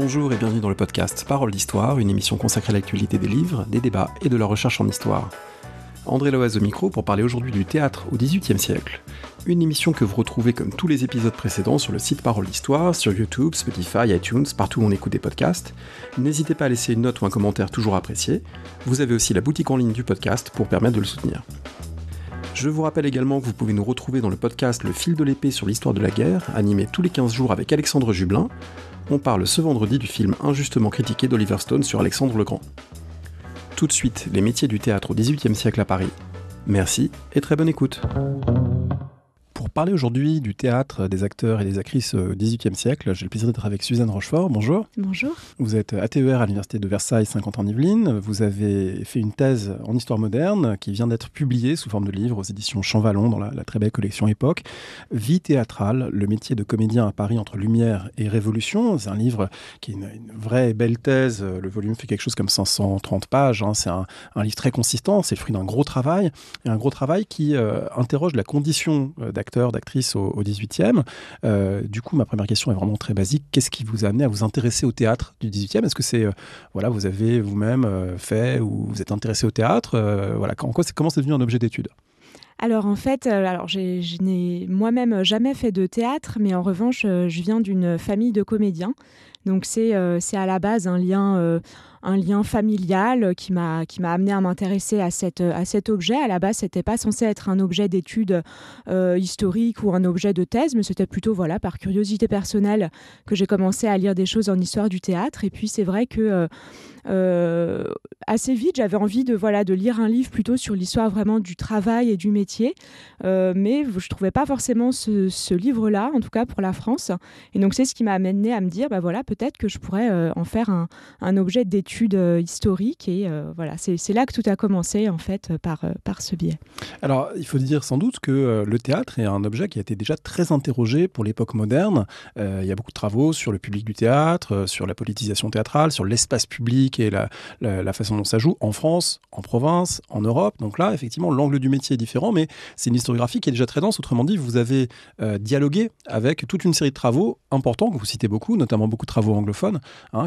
Bonjour et bienvenue dans le podcast Parole d'Histoire, une émission consacrée à l'actualité des livres, des débats et de la recherche en histoire. André Loaz au micro pour parler aujourd'hui du théâtre au XVIIIe siècle. Une émission que vous retrouvez comme tous les épisodes précédents sur le site Parole d'Histoire, sur YouTube, Spotify, iTunes, partout où on écoute des podcasts. N'hésitez pas à laisser une note ou un commentaire toujours apprécié. Vous avez aussi la boutique en ligne du podcast pour permettre de le soutenir. Je vous rappelle également que vous pouvez nous retrouver dans le podcast Le fil de l'épée sur l'histoire de la guerre, animé tous les 15 jours avec Alexandre Jublin. On parle ce vendredi du film injustement critiqué d'Oliver Stone sur Alexandre le Grand. Tout de suite, les métiers du théâtre au XVIIIe siècle à Paris. Merci et très bonne écoute. Pour parler aujourd'hui du théâtre, des acteurs et des actrices au XVIIIe siècle, j'ai le plaisir d'être avec Suzanne Rochefort. Bonjour. Bonjour. Vous êtes ATER à l'Université de Versailles, Saint-Quentin-en-Yvelines. Vous avez fait une thèse en histoire moderne qui vient d'être publiée sous forme de livre aux éditions Champvallon dans la très belle collection Époque. Vie théâtrale, le métier de comédien à Paris entre Lumière et Révolution. C'est un livre qui est une vraie et belle thèse. Le volume fait quelque chose comme 530 pages. C'est un livre très consistant. C'est le fruit d'un gros travail. Et un gros travail qui interroge la condition d'actrices au XVIIIe. Du coup, ma première question est vraiment très basique. Qu'est-ce qui vous a amené à vous intéresser au théâtre du XVIIIe ? Est-ce que c'est, vous avez vous-même fait ou vous êtes intéressé au théâtre ? Comment c'est devenu un objet d'étude ? Alors en fait, je n'ai moi-même jamais fait de théâtre, mais en revanche, je viens d'une famille de comédiens. Donc c'est à la base un lien familial qui m'a amené à m'intéresser à cet objet. À la base, c'était pas censé être un objet d'étude historique ou un objet de thèse, mais c'était plutôt par curiosité personnelle que j'ai commencé à lire des choses en histoire du théâtre. Et puis c'est vrai que assez vite, j'avais envie de lire un livre plutôt sur l'histoire vraiment du travail et du métier, mais je trouvais pas forcément ce livre-là, en tout cas pour la France. Et donc c'est ce qui m'a amené à me dire, peut-être que je pourrais en faire un objet d'étude historique. Et c'est là que tout a commencé en fait par ce biais. Alors il faut dire sans doute que le théâtre est un objet qui a été déjà très interrogé pour l'époque moderne. Il y a beaucoup de travaux sur le public du théâtre, sur la politisation théâtrale, sur l'espace public et la façon dont ça joue en France, en province, en Europe. Donc là, effectivement, l'angle du métier est différent, mais c'est une historiographie qui est déjà très dense. Autrement dit, vous avez dialogué avec toute une série de travaux importants, que vous citez beaucoup, notamment beaucoup de travaux anglophones,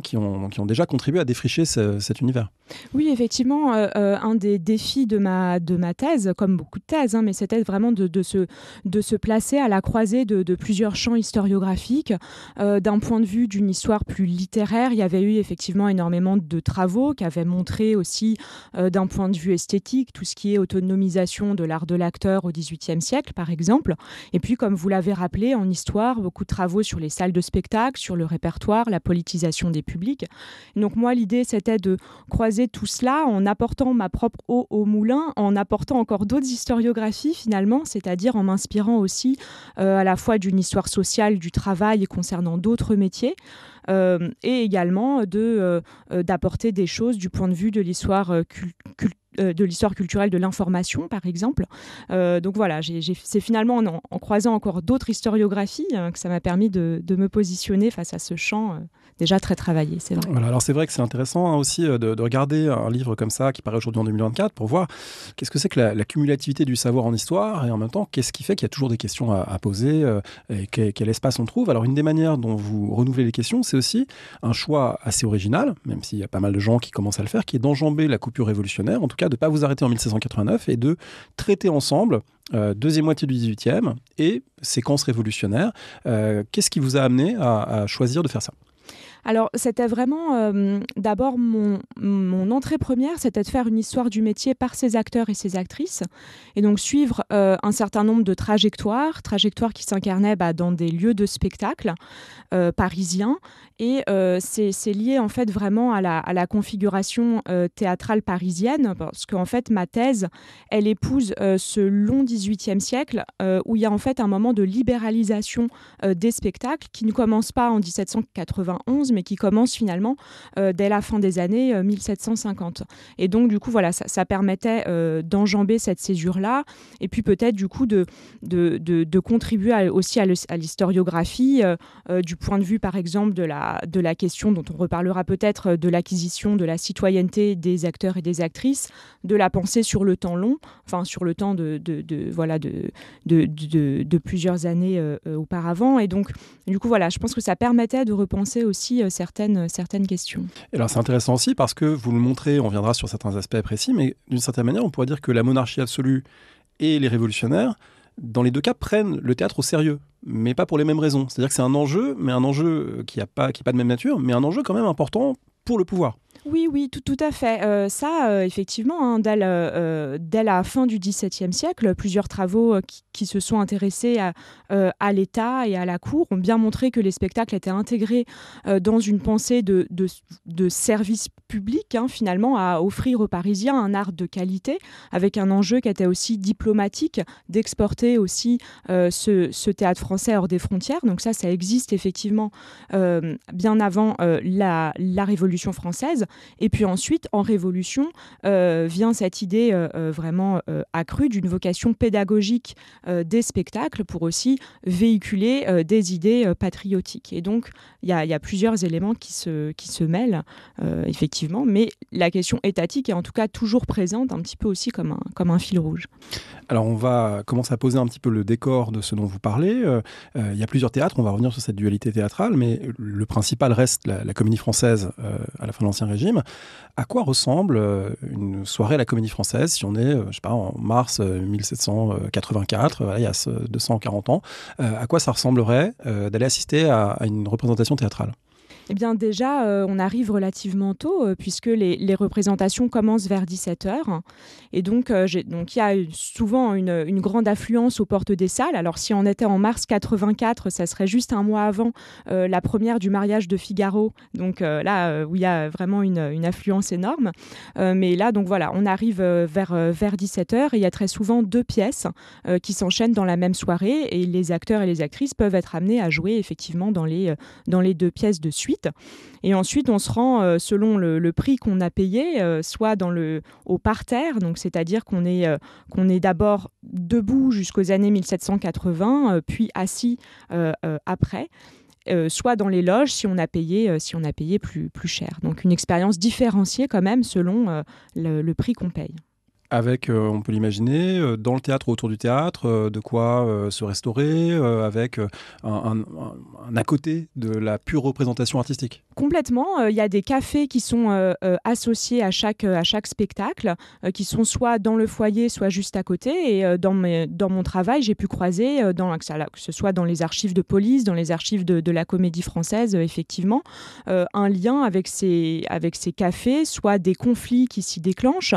qui ont déjà contribué à défricher cet univers. Oui, effectivement, un des défis de ma thèse, comme beaucoup de thèses, mais c'était vraiment de se placer à la croisée de plusieurs champs historiographiques. D'un point de vue d'une histoire plus littéraire, il y avait eu effectivement énormément de travaux qui avaient montré aussi, d'un point de vue esthétique, tout ce qui est autonomisation de l'art de l'acteur au XVIIIe siècle, par exemple. Et puis, comme vous l'avez rappelé, en histoire, beaucoup de travaux sur les salles de spectacle, sur le répertoire, la politisation des publics. Donc moi, l'idée, c'était de croiser tout cela en apportant ma propre eau au moulin, en apportant encore d'autres historiographies, finalement, c'est-à-dire en m'inspirant aussi à la fois d'une histoire sociale du travail et concernant d'autres métiers, et également d'apporter des choses du point de vue de l'histoire de l'histoire culturelle de l'information, par exemple. Donc voilà, c'est finalement en croisant encore d'autres historiographies que ça m'a permis de me positionner face à ce champ déjà très travaillé, c'est vrai. Voilà, alors c'est vrai que c'est intéressant aussi de regarder un livre comme ça qui paraît aujourd'hui en 2024 pour voir qu'est-ce que c'est que la cumulativité du savoir en histoire et en même temps qu'est-ce qui fait qu'il y a toujours des questions à poser et quel espace on trouve. Alors une des manières dont vous renouvelez les questions, c'est aussi un choix assez original, même s'il y a pas mal de gens qui commencent à le faire, qui est d'enjamber la coupure révolutionnaire, en tout cas de ne pas vous arrêter en 1689 et de traiter ensemble deuxième moitié du XVIIIe et séquence révolutionnaire. Qu'est-ce qui vous a amené à choisir de faire ça ? Alors, c'était vraiment, d'abord, mon entrée première, c'était de faire une histoire du métier par ses acteurs et ses actrices, et donc suivre un certain nombre de trajectoires qui s'incarnaient dans des lieux de spectacle parisiens, et c'est lié en fait vraiment à la configuration théâtrale parisienne, parce qu'en fait, ma thèse, elle épouse ce long XVIIIe siècle, où il y a en fait un moment de libéralisation des spectacles, qui ne commence pas en 1791, mais qui commence finalement dès la fin des années 1750. Et donc, du coup, ça permettait d'enjamber cette césure-là, et puis peut-être, du coup, de contribuer aussi à l'historiographie du point de vue, par exemple, de la question dont on reparlera peut-être, de l'acquisition de la citoyenneté des acteurs et des actrices, de la pensée sur le temps long, enfin, sur le temps de plusieurs années auparavant. Et donc, du coup, je pense que ça permettait de repenser aussi aussi certaines questions. Et alors c'est intéressant aussi parce que vous le montrez, on viendra sur certains aspects précis, mais d'une certaine manière, on pourrait dire que la monarchie absolue et les révolutionnaires, dans les deux cas, prennent le théâtre au sérieux, mais pas pour les mêmes raisons. C'est-à-dire que c'est un enjeu, mais un enjeu qui n'est pas de même nature, mais un enjeu quand même important pour le pouvoir. Oui, tout à fait. Effectivement, hein, dès la fin du XVIIe siècle, plusieurs travaux qui se sont intéressés à l'État et à la cour ont bien montré que les spectacles étaient intégrés dans une pensée de service public, hein, finalement, à offrir aux Parisiens un art de qualité, avec un enjeu qui était aussi diplomatique, d'exporter aussi ce théâtre français hors des frontières. Donc ça existe effectivement bien avant la Révolution française. Et puis ensuite, en Révolution, vient cette idée vraiment accrue d'une vocation pédagogique des spectacles pour aussi véhiculer des idées patriotiques. Et donc, il y a plusieurs éléments qui se mêlent, effectivement, mais la question étatique est en tout cas toujours présente, un petit peu aussi comme un fil rouge. Alors, on va commencer à poser un petit peu le décor de ce dont vous parlez. Il y a plusieurs théâtres, on va revenir sur cette dualité théâtrale, mais le principal reste la Comédie Française à la fin de l'Ancien Régime. À quoi ressemble une soirée à la Comédie Française si on est, en mars 1784, il y a 240 ans? À quoi ça ressemblerait d'aller assister à une représentation théâtrale? Eh bien déjà, on arrive relativement tôt, puisque les représentations commencent vers 17h. Et donc, il y a souvent une grande affluence aux portes des salles. Alors, si on était en mars 84, ça serait juste un mois avant la première du mariage de Figaro. Donc là, où il y a vraiment une affluence énorme. Mais là, donc voilà, on arrive vers 17h et il y a très souvent 2 pièces qui s'enchaînent dans la même soirée. Et les acteurs et les actrices peuvent être amenés à jouer effectivement dans les 2 pièces de suite. Et ensuite, on se rend selon le prix qu'on a payé, soit au parterre, donc c'est-à-dire qu'on est d'abord debout jusqu'aux années 1780, puis assis après. Soit dans les loges si on a payé plus cher. Donc une expérience différenciée quand même selon le prix qu'on paye. Avec, on peut l'imaginer, dans le théâtre ou autour du théâtre, de quoi se restaurer, avec un à côté de la pure représentation artistique. Complètement. Il y a des cafés qui sont associés à chaque spectacle, qui sont soit dans le foyer, soit juste à côté. Et dans mon travail, j'ai pu croiser, que ce soit dans les archives de police, dans les archives de la Comédie Française, effectivement, un lien avec ces cafés, soit des conflits qui s'y déclenchent,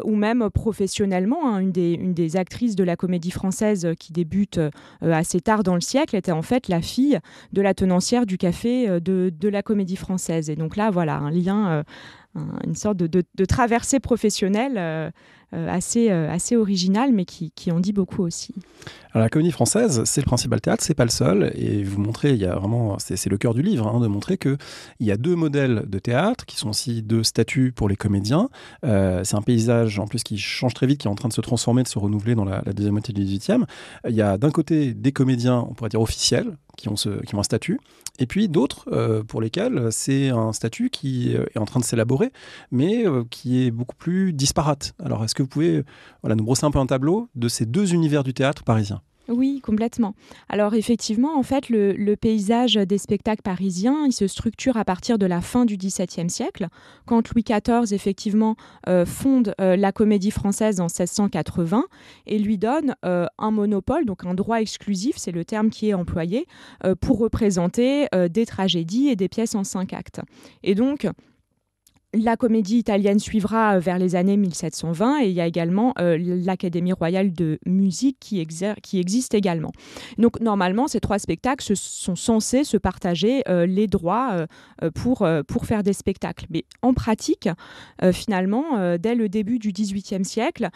ou même professionnellement. Une des actrices de la Comédie Française qui débute assez tard dans le siècle était en fait la fille de la tenancière du café de la Comédie Française. Et donc là, voilà, un lien, une sorte de traversée professionnelle assez originale, mais qui en dit beaucoup aussi. Alors, la Comédie Française, c'est le principal théâtre, c'est pas le seul. Et vous montrez, il y a vraiment, c'est le cœur du livre, de montrer qu'il y a 2 modèles de théâtre qui sont aussi 2 statuts pour les comédiens. C'est un paysage en plus qui change très vite, qui est en train de se transformer, de se renouveler dans la deuxième moitié du XVIIIe. Il y a d'un côté des comédiens, on pourrait dire officiels, qui ont un statut, et puis d'autres pour lesquels c'est un statut qui est en train de s'élaborer, mais qui est beaucoup plus disparate. Alors, est-ce que vous pouvez nous brosser un peu un tableau de ces 2 univers du théâtre parisien? Oui, complètement. Alors effectivement, en fait, le paysage des spectacles parisiens, il se structure à partir de la fin du XVIIe siècle, quand Louis XIV, effectivement, fonde la Comédie Française en 1680 et lui donne un monopole, donc un droit exclusif, c'est le terme qui est employé, pour représenter des tragédies et des pièces en 5 actes. Et donc, la comédie italienne suivra vers les années 1720 et il y a également l'Académie royale de musique qui existe également. Donc normalement, ces 3 spectacles sont censés se partager les droits pour faire des spectacles. Mais en pratique, finalement, dès le début du XVIIIe siècle,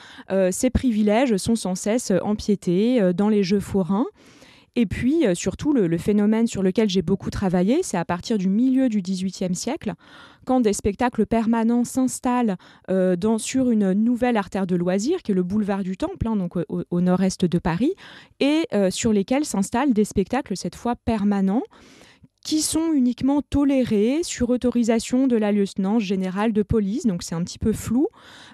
ces privilèges sont sans cesse empiétés dans les jeux forains. Et puis, surtout, le phénomène sur lequel j'ai beaucoup travaillé, c'est à partir du milieu du XVIIIe siècle, quand des spectacles permanents s'installent sur une nouvelle artère de loisirs, qui est le boulevard du Temple, donc au nord-est de Paris, et sur lesquels s'installent des spectacles, cette fois permanents, qui sont uniquement tolérés sur autorisation de la lieutenant générale de police, donc c'est un petit peu flou,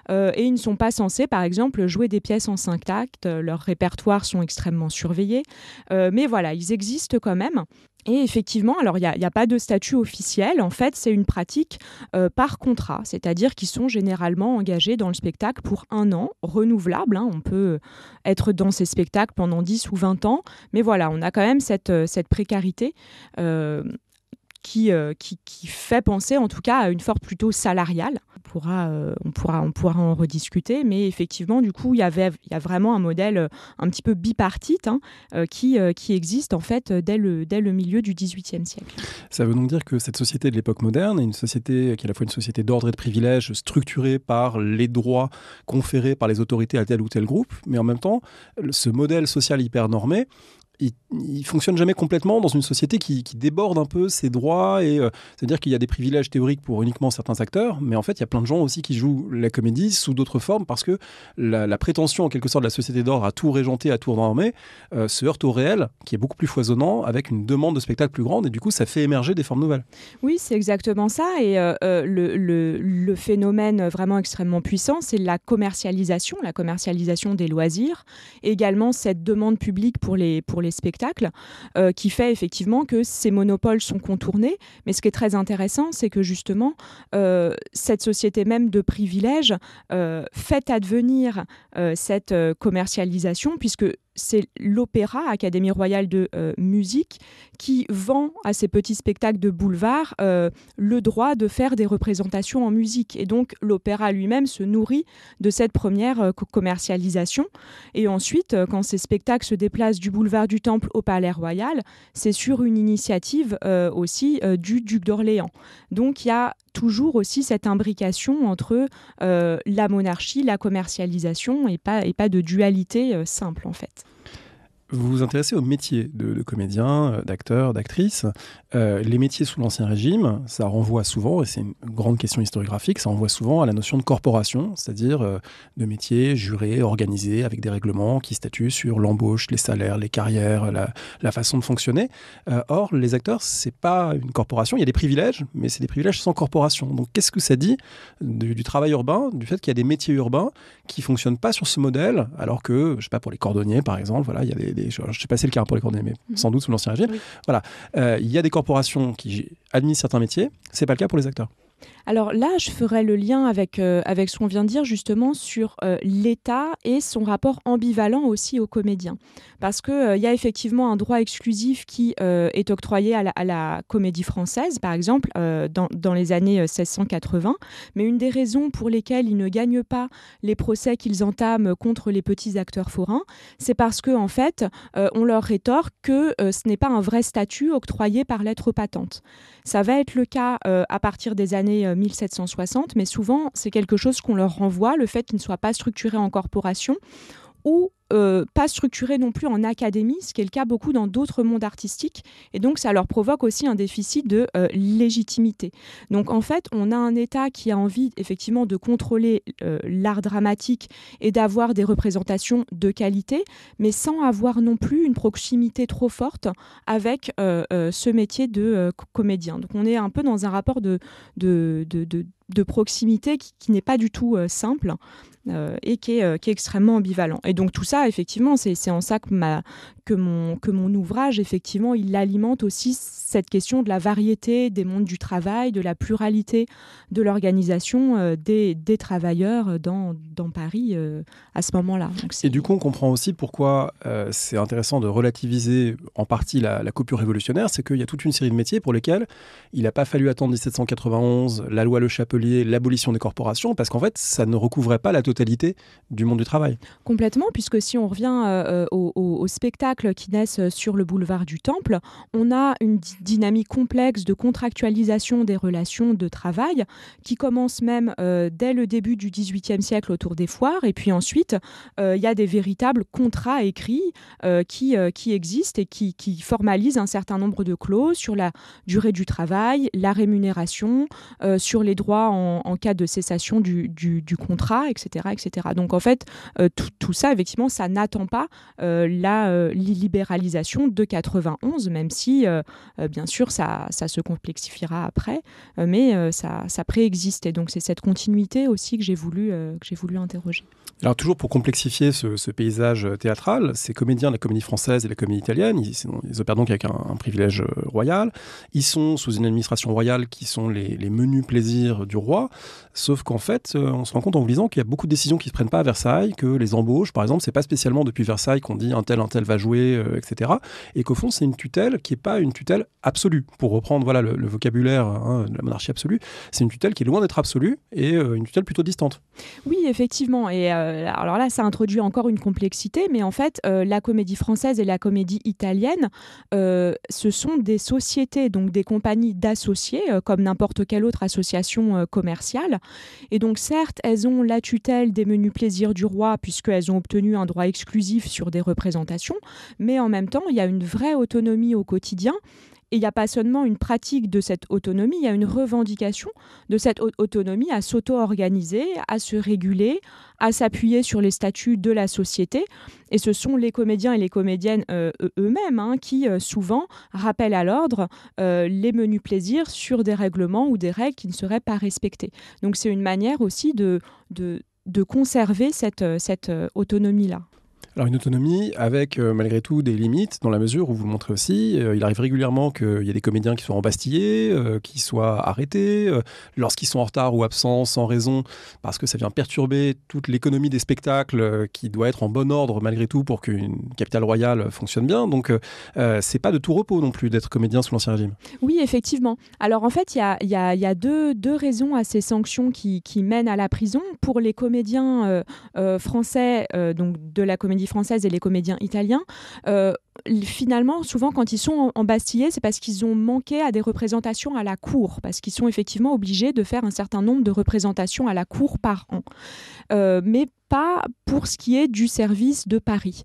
et ils ne sont pas censés, par exemple, jouer des pièces en 5 actes, leurs répertoires sont extrêmement surveillés, mais voilà, ils existent quand même. Et effectivement, alors il y a pas de statut officiel. En fait, c'est une pratique par contrat, c'est-à-dire qu'ils sont généralement engagés dans le spectacle pour 1 an, renouvelable. On peut être dans ces spectacles pendant 10 ou 20 ans, mais voilà, on a quand même cette précarité. Qui fait penser en tout cas à une forme plutôt salariale. On pourra en rediscuter, mais effectivement, du coup, il y a vraiment un modèle un petit peu bipartite qui existe en fait dès le milieu du XVIIIe siècle. Ça veut donc dire que cette société de l'époque moderne est une société qui est à la fois une société d'ordre et de privilèges structurée par les droits conférés par les autorités à tel ou tel groupe, mais en même temps, ce modèle social hyper normé, il fonctionne jamais complètement dans une société qui déborde un peu ses droits, et c'est-à-dire qu'il y a des privilèges théoriques pour uniquement certains acteurs, mais en fait il y a plein de gens aussi qui jouent la comédie sous d'autres formes parce que la prétention en quelque sorte de la société d'ordre à tout régenter, à tout normer, se heurte au réel qui est beaucoup plus foisonnant avec une demande de spectacle plus grande, et du coup ça fait émerger des formes nouvelles. Oui, c'est exactement ça, et le phénomène vraiment extrêmement puissant, c'est la commercialisation des loisirs, et également cette demande publique pour les spectacles, qui fait effectivement que ces monopoles sont contournés. Mais ce qui est très intéressant, c'est que justement, cette société même de privilèges fait advenir cette commercialisation, puisque c'est l'Opéra, Académie royale de musique, qui vend à ces petits spectacles de boulevard le droit de faire des représentations en musique. Et donc, l'Opéra lui-même se nourrit de cette première commercialisation. Et ensuite, quand ces spectacles se déplacent du boulevard du Temple au Palais Royal, c'est sur une initiative aussi du duc d'Orléans. Donc, il y a toujours aussi cette imbrication entre la monarchie, la commercialisation, et pas de dualité simple, en fait. Vous vous intéressez au métier de comédien, d'acteur, d'actrice. Les métiers sous l'Ancien Régime, ça renvoie souvent, et c'est une grande question historiographique, ça renvoie souvent à la notion de corporation, c'est-à-dire de métiers jurés, organisés, avec des règlements qui statuent sur l'embauche, les salaires, les carrières, la façon de fonctionner. Or, les acteurs, c'est pas une corporation, il y a des privilèges, mais c'est des privilèges sans corporation. Donc, qu'est-ce que ça dit du travail urbain, du fait qu'il y a des métiers urbains qui fonctionnent pas sur ce modèle, alors que, je sais pas, pour les cordonniers, par exemple, voilà, il y a je ne sais pas si c'est le cas pour les cordonniers, mais sans doute sous l'Ancien Régime. Oui. Voilà. Il y a des corporations qui administrent certains métiers, ce n'est pas le cas pour les acteurs. Alors là, je ferai le lien avec ce qu'on vient de dire justement sur l'État et son rapport ambivalent aussi aux comédiens. Parce qu'il y a effectivement un droit exclusif qui est octroyé à la comédie française, par exemple, dans les années 1680. Mais une des raisons pour lesquelles ils ne gagnent pas les procès qu'ils entament contre les petits acteurs forains, c'est parce qu'en fait, on leur rétorque que ce n'est pas un vrai statut octroyé par lettre patente. Ça va être le cas à partir des années 1760, mais souvent, c'est quelque chose qu'on leur renvoie, le fait qu'ils ne soient pas structurés en corporation ou pas structurés non plus en académie, ce qui est le cas beaucoup dans d'autres mondes artistiques. Et donc, ça leur provoque aussi un déficit de légitimité. Donc, en fait, on a un État qui a envie, effectivement, de contrôler l'art dramatique et d'avoir des représentations de qualité, mais sans avoir non plus une proximité trop forte avec ce métier de comédien. Donc, on est un peu dans un rapport de proximité qui n'est pas du tout simple. Et qui est extrêmement ambivalent. Et donc tout ça, effectivement, c'est en ça que mon ouvrage, effectivement, il alimente aussi cette question de la variété des mondes du travail, de la pluralité de l'organisation des travailleurs dans Paris à ce moment-là. Donc, et du coup, on comprend aussi pourquoi c'est intéressant de relativiser en partie la coupure révolutionnaire, c'est qu'il y a toute une série de métiers pour lesquels il n'a pas fallu attendre 1791, la loi Le Chapelier, l'abolition des corporations, parce qu'en fait, ça ne recouvrait pas la totalité du monde du travail. Complètement, puisque si on revient aux spectacles qui naissent sur le boulevard du Temple, on a une dynamique complexe de contractualisation des relations de travail qui commence même dès le début du XVIIIe siècle autour des foires, et puis ensuite il y a des véritables contrats écrits qui existent et qui formalisent un certain nombre de clauses sur la durée du travail, la rémunération, sur les droits en cas de cessation du contrat, etc., etc. Donc en fait, tout ça, effectivement, ça n'attend pas libéralisation de 91, même si, bien sûr, ça se complexifiera après, mais ça préexistait. Donc, c'est cette continuité aussi que j'ai voulu interroger. Alors toujours pour complexifier ce paysage théâtral, ces comédiens de la comédie française et de la comédie italienne, ils opèrent donc avec un privilège royal. Ils sont sous une administration royale qui sont les menus plaisirs du roi. Sauf qu'en fait, on se rend compte en vous lisant qu'il y a beaucoup de décisions qui ne se prennent pas à Versailles, que les embauches, par exemple, c'est pas spécialement depuis Versailles qu'on dit un tel va jouer, etc. Et qu'au fond, c'est une tutelle qui n'est pas une tutelle absolue. Pour reprendre le vocabulaire de la monarchie absolue, c'est une tutelle qui est loin d'être absolue et une tutelle plutôt distante. Oui, effectivement. Et alors là, ça introduit encore une complexité, mais en fait, la comédie française et la comédie italienne, ce sont des sociétés, donc des compagnies d'associés, comme n'importe quelle autre association commerciale. Et donc, certes, elles ont la tutelle des menus plaisirs du roi, puisqu'elles ont obtenu un droit exclusif sur des représentations, mais en même temps, il y a une vraie autonomie au quotidien. Et il n'y a pas seulement une pratique de cette autonomie, il y a une revendication de cette autonomie à s'auto-organiser, à se réguler, à s'appuyer sur les statuts de la société. Et ce sont les comédiens et les comédiennes eux-mêmes qui souvent rappellent à l'ordre les menus plaisirs sur des règlements ou des règles qui ne seraient pas respectées. Donc c'est une manière aussi de conserver cette autonomie-là. Alors une autonomie avec malgré tout des limites, dans la mesure où vous le montrez aussi, il arrive régulièrement qu'il y a des comédiens qui soient embastillés, qui soient arrêtés, lorsqu'ils sont en retard ou absents sans raison, parce que ça vient perturber toute l'économie des spectacles qui doit être en bon ordre malgré tout pour qu'une capitale royale fonctionne bien. Donc c'est pas de tout repos non plus d'être comédien sous l'Ancien Régime. Oui, effectivement. Alors en fait, il y a deux raisons à ces sanctions qui mènent à la prison. Pour les comédiens français, donc de la comédie française et les comédiens italiens, finalement, souvent, quand ils sont embastillés, c'est parce qu'ils ont manqué à des représentations à la cour, parce qu'ils sont effectivement obligés de faire un certain nombre de représentations à la cour par an. Mais pas pour ce qui est du service de Paris.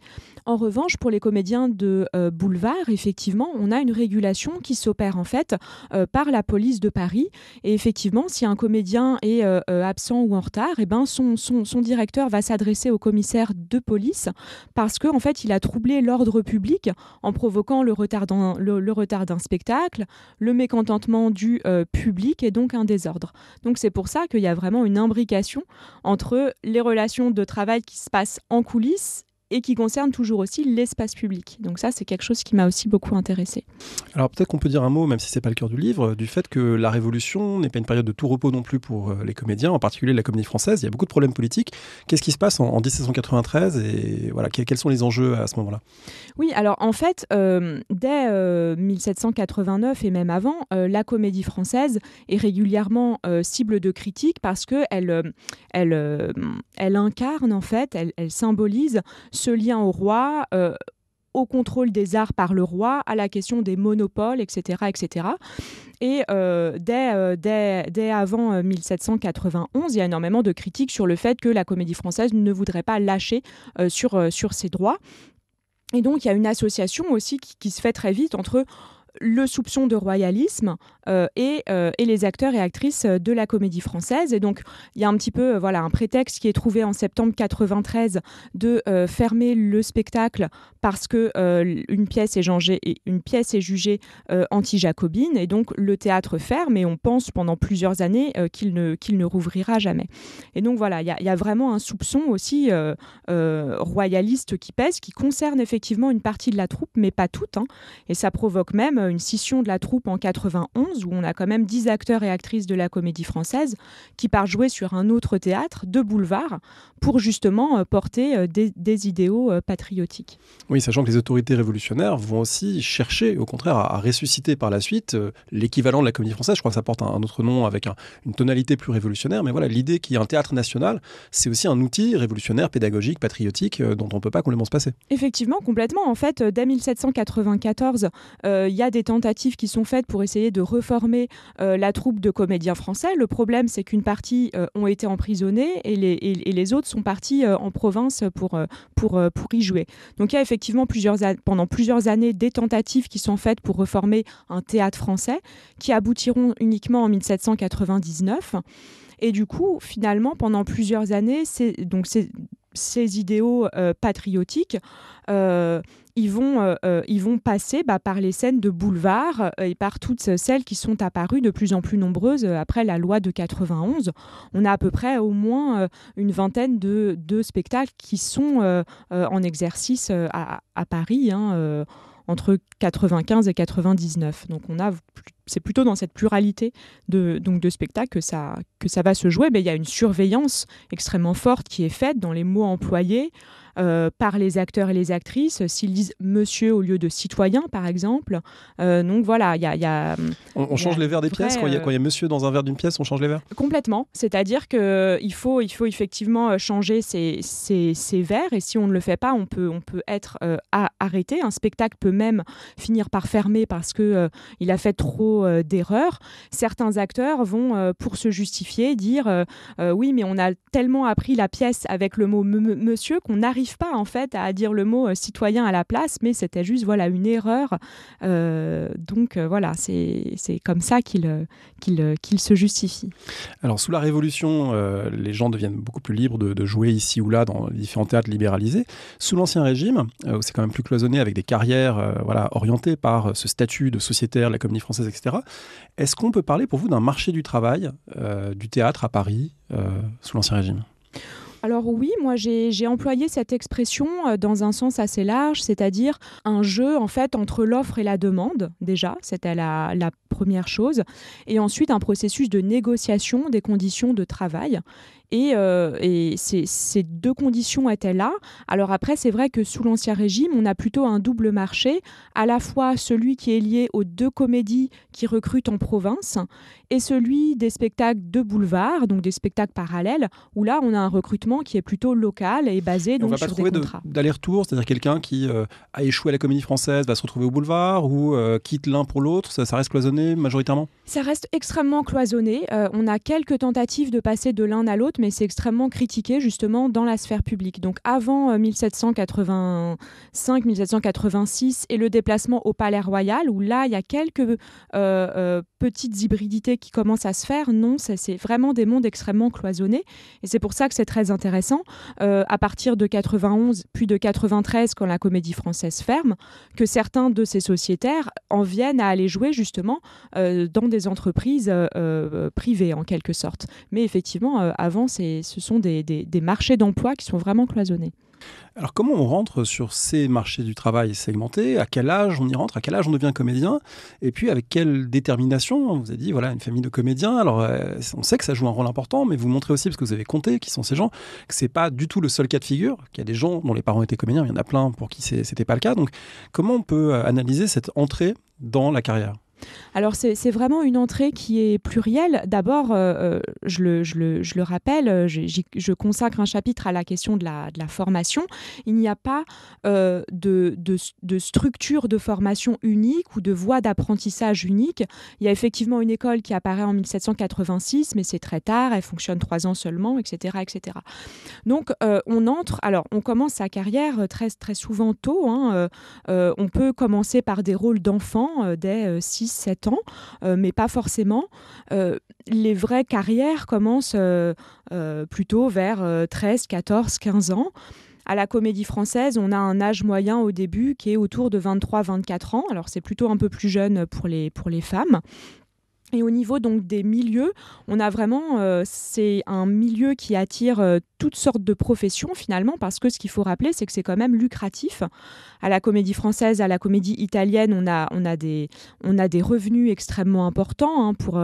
En revanche, pour les comédiens de boulevard, effectivement, on a une régulation qui s'opère en fait par la police de Paris. Et effectivement, si un comédien est absent ou en retard, eh ben, son directeur va s'adresser au commissaire de police parce qu'en fait, il a troublé l'ordre public en provoquant le retard d'un spectacle, le mécontentement du public et donc un désordre. Donc c'est pour ça qu'il y a vraiment une imbrication entre les relations de travail qui se passent en coulisses et qui concerne toujours aussi l'espace public. Donc ça, c'est quelque chose qui m'a aussi beaucoup intéressée. Alors peut-être qu'on peut dire un mot, même si ce n'est pas le cœur du livre, du fait que la Révolution n'est pas une période de tout repos non plus pour les comédiens, en particulier la comédie française. Il y a beaucoup de problèmes politiques. Qu'est-ce qui se passe en 1793 et voilà, quels sont les enjeux à ce moment-là ? Oui, alors en fait, dès 1789 et même avant, la comédie française est régulièrement cible de critiques parce qu'elle incarne, en fait, elle symbolise ce lien au roi, au contrôle des arts par le roi, à la question des monopoles, etc. etc. Et dès avant 1791, il y a énormément de critiques sur le fait que la comédie française ne voudrait pas lâcher sur ses droits. Et donc, il y a une association aussi qui se fait très vite entre le soupçon de royalisme et les acteurs et actrices de la comédie française. Et donc, il y a un petit peu un prétexte qui est trouvé en septembre 93 de fermer le spectacle parce que une pièce est jugée anti-jacobine. Et donc, le théâtre ferme et on pense pendant plusieurs années qu'il ne rouvrira jamais. Et donc, voilà, il y a vraiment un soupçon aussi royaliste qui pèse, qui concerne effectivement une partie de la troupe, mais pas toute. Et ça provoque même une scission de la troupe en 91 où on a quand même 10 acteurs et actrices de la comédie française qui partent jouer sur un autre théâtre de boulevard pour justement porter des idéaux patriotiques. Oui, sachant que les autorités révolutionnaires vont aussi chercher au contraire à ressusciter par la suite l'équivalent de la comédie française. Je crois que ça porte un autre nom avec une tonalité plus révolutionnaire, mais voilà, l'idée qu'il y a un théâtre national, c'est aussi un outil révolutionnaire, pédagogique, patriotique dont on ne peut pas complètement se passer. Effectivement, complètement. En fait, dès 1794, il y a des tentatives qui sont faites pour essayer de reformer la troupe de comédiens français. Le problème, c'est qu'une partie ont été emprisonnés et les autres sont partis en province pour y jouer. Donc il y a effectivement pendant plusieurs années des tentatives qui sont faites pour reformer un théâtre français qui aboutiront uniquement en 1799. Et du coup, finalement, pendant plusieurs années, ces idéaux patriotiques, ils vont passer par les scènes de boulevard et par toutes celles qui sont apparues de plus en plus nombreuses après la loi de 91. On a à peu près au moins une vingtaine de spectacles qui sont en exercice à Paris, entre 95 et 99. Donc c'est plutôt dans cette pluralité de spectacles que ça va se jouer, mais il y a une surveillance extrêmement forte qui est faite dans les mots employés par les acteurs et les actrices, s'ils disent monsieur au lieu de citoyen, par exemple. Donc voilà, il y a on change les verres des pièces quand il y a monsieur dans un verre d'une pièce, on change les verres. Complètement, c'est-à-dire qu'il faut effectivement changer ces verres, et si on ne le fait pas, on peut être arrêté. Un spectacle peut même finir par fermer parce que il a fait trop d'erreurs. Certains acteurs vont, pour se justifier, dire oui, mais on a tellement appris la pièce avec le mot monsieur qu'on n'arrive pas en fait à dire le mot citoyen à la place, mais c'était juste une erreur. Donc voilà, c'est comme ça qu'il se justifie. Alors sous la Révolution, les gens deviennent beaucoup plus libres de jouer ici ou là dans les différents théâtres libéralisés. Sous l'Ancien Régime, où c'est quand même plus cloisonné avec des carrières orientées par ce statut de sociétaire, la Comédie Française, etc. Est-ce qu'on peut parler pour vous d'un marché du travail du théâtre à Paris sous l'Ancien Régime ? Alors oui, moi j'ai employé cette expression dans un sens assez large, c'est-à-dire un jeu en fait entre l'offre et la demande, déjà, c'était la première chose, et ensuite un processus de négociation des conditions de travail. Et ces deux conditions étaient là. Alors après, c'est vrai que sous l'Ancien Régime, on a plutôt un double marché, à la fois celui qui est lié aux deux comédies qui recrutent en province et celui des spectacles de boulevard, donc des spectacles parallèles, où là, on a un recrutement qui est plutôt local et basé donc, sur des contrats. On va pas trouver d'aller-retour, c'est-à-dire quelqu'un qui a échoué à la Comédie Française va se retrouver au boulevard ou quitte l'un pour l'autre, ça reste cloisonné majoritairement ? Ça reste extrêmement cloisonné. On a quelques tentatives de passer de l'un à l'autre, mais c'est extrêmement critiqué justement dans la sphère publique. Donc avant 1785-1786 et le déplacement au Palais Royal, où là, il y a quelques petites hybridités qui commencent à se faire. Non, c'est vraiment des mondes extrêmement cloisonnés. Et c'est pour ça que c'est très intéressant, à partir de 91, puis de 93, quand la Comédie Française ferme, que certains de ces sociétaires en viennent à aller jouer justement dans des entreprises privées, en quelque sorte. Mais effectivement, avant, ce sont des marchés d'emploi qui sont vraiment cloisonnés. Alors comment on rentre sur ces marchés du travail segmentés ? À quel âge on y rentre ? À quel âge on devient comédien ? Et puis avec quelle détermination ? On vous a dit, voilà, une famille de comédiens. Alors on sait que ça joue un rôle important, mais vous montrez aussi, parce que vous avez compté qui sont ces gens, que c'est pas du tout le seul cas de figure, qu'il y a des gens dont les parents étaient comédiens, il y en a plein pour qui c'était pas le cas. Donc comment on peut analyser cette entrée dans la carrière ? Alors c'est vraiment une entrée qui est plurielle. D'abord, je le rappelle, je consacre un chapitre à la question de la formation. Il n'y a pas de structure de formation unique ou de voie d'apprentissage unique. Il y a effectivement une école qui apparaît en 1786, mais c'est très tard, elle fonctionne 3 ans seulement, etc. etc. Donc on commence sa carrière très, très souvent tôt. On peut commencer par des rôles d'enfants dès 6-7 ans, mais pas forcément. Les vraies carrières commencent plutôt vers 13, 14, 15 ans. À la Comédie Française, on a un âge moyen au début qui est autour de 23-24 ans. Alors c'est plutôt un peu plus jeune pour les femmes. Et au niveau donc des milieux, on a vraiment, c'est un milieu qui attire toutes sortes de professions finalement, parce que ce qu'il faut rappeler, c'est que c'est quand même lucratif. À la Comédie Française, à la Comédie Italienne, on a des revenus extrêmement importants pour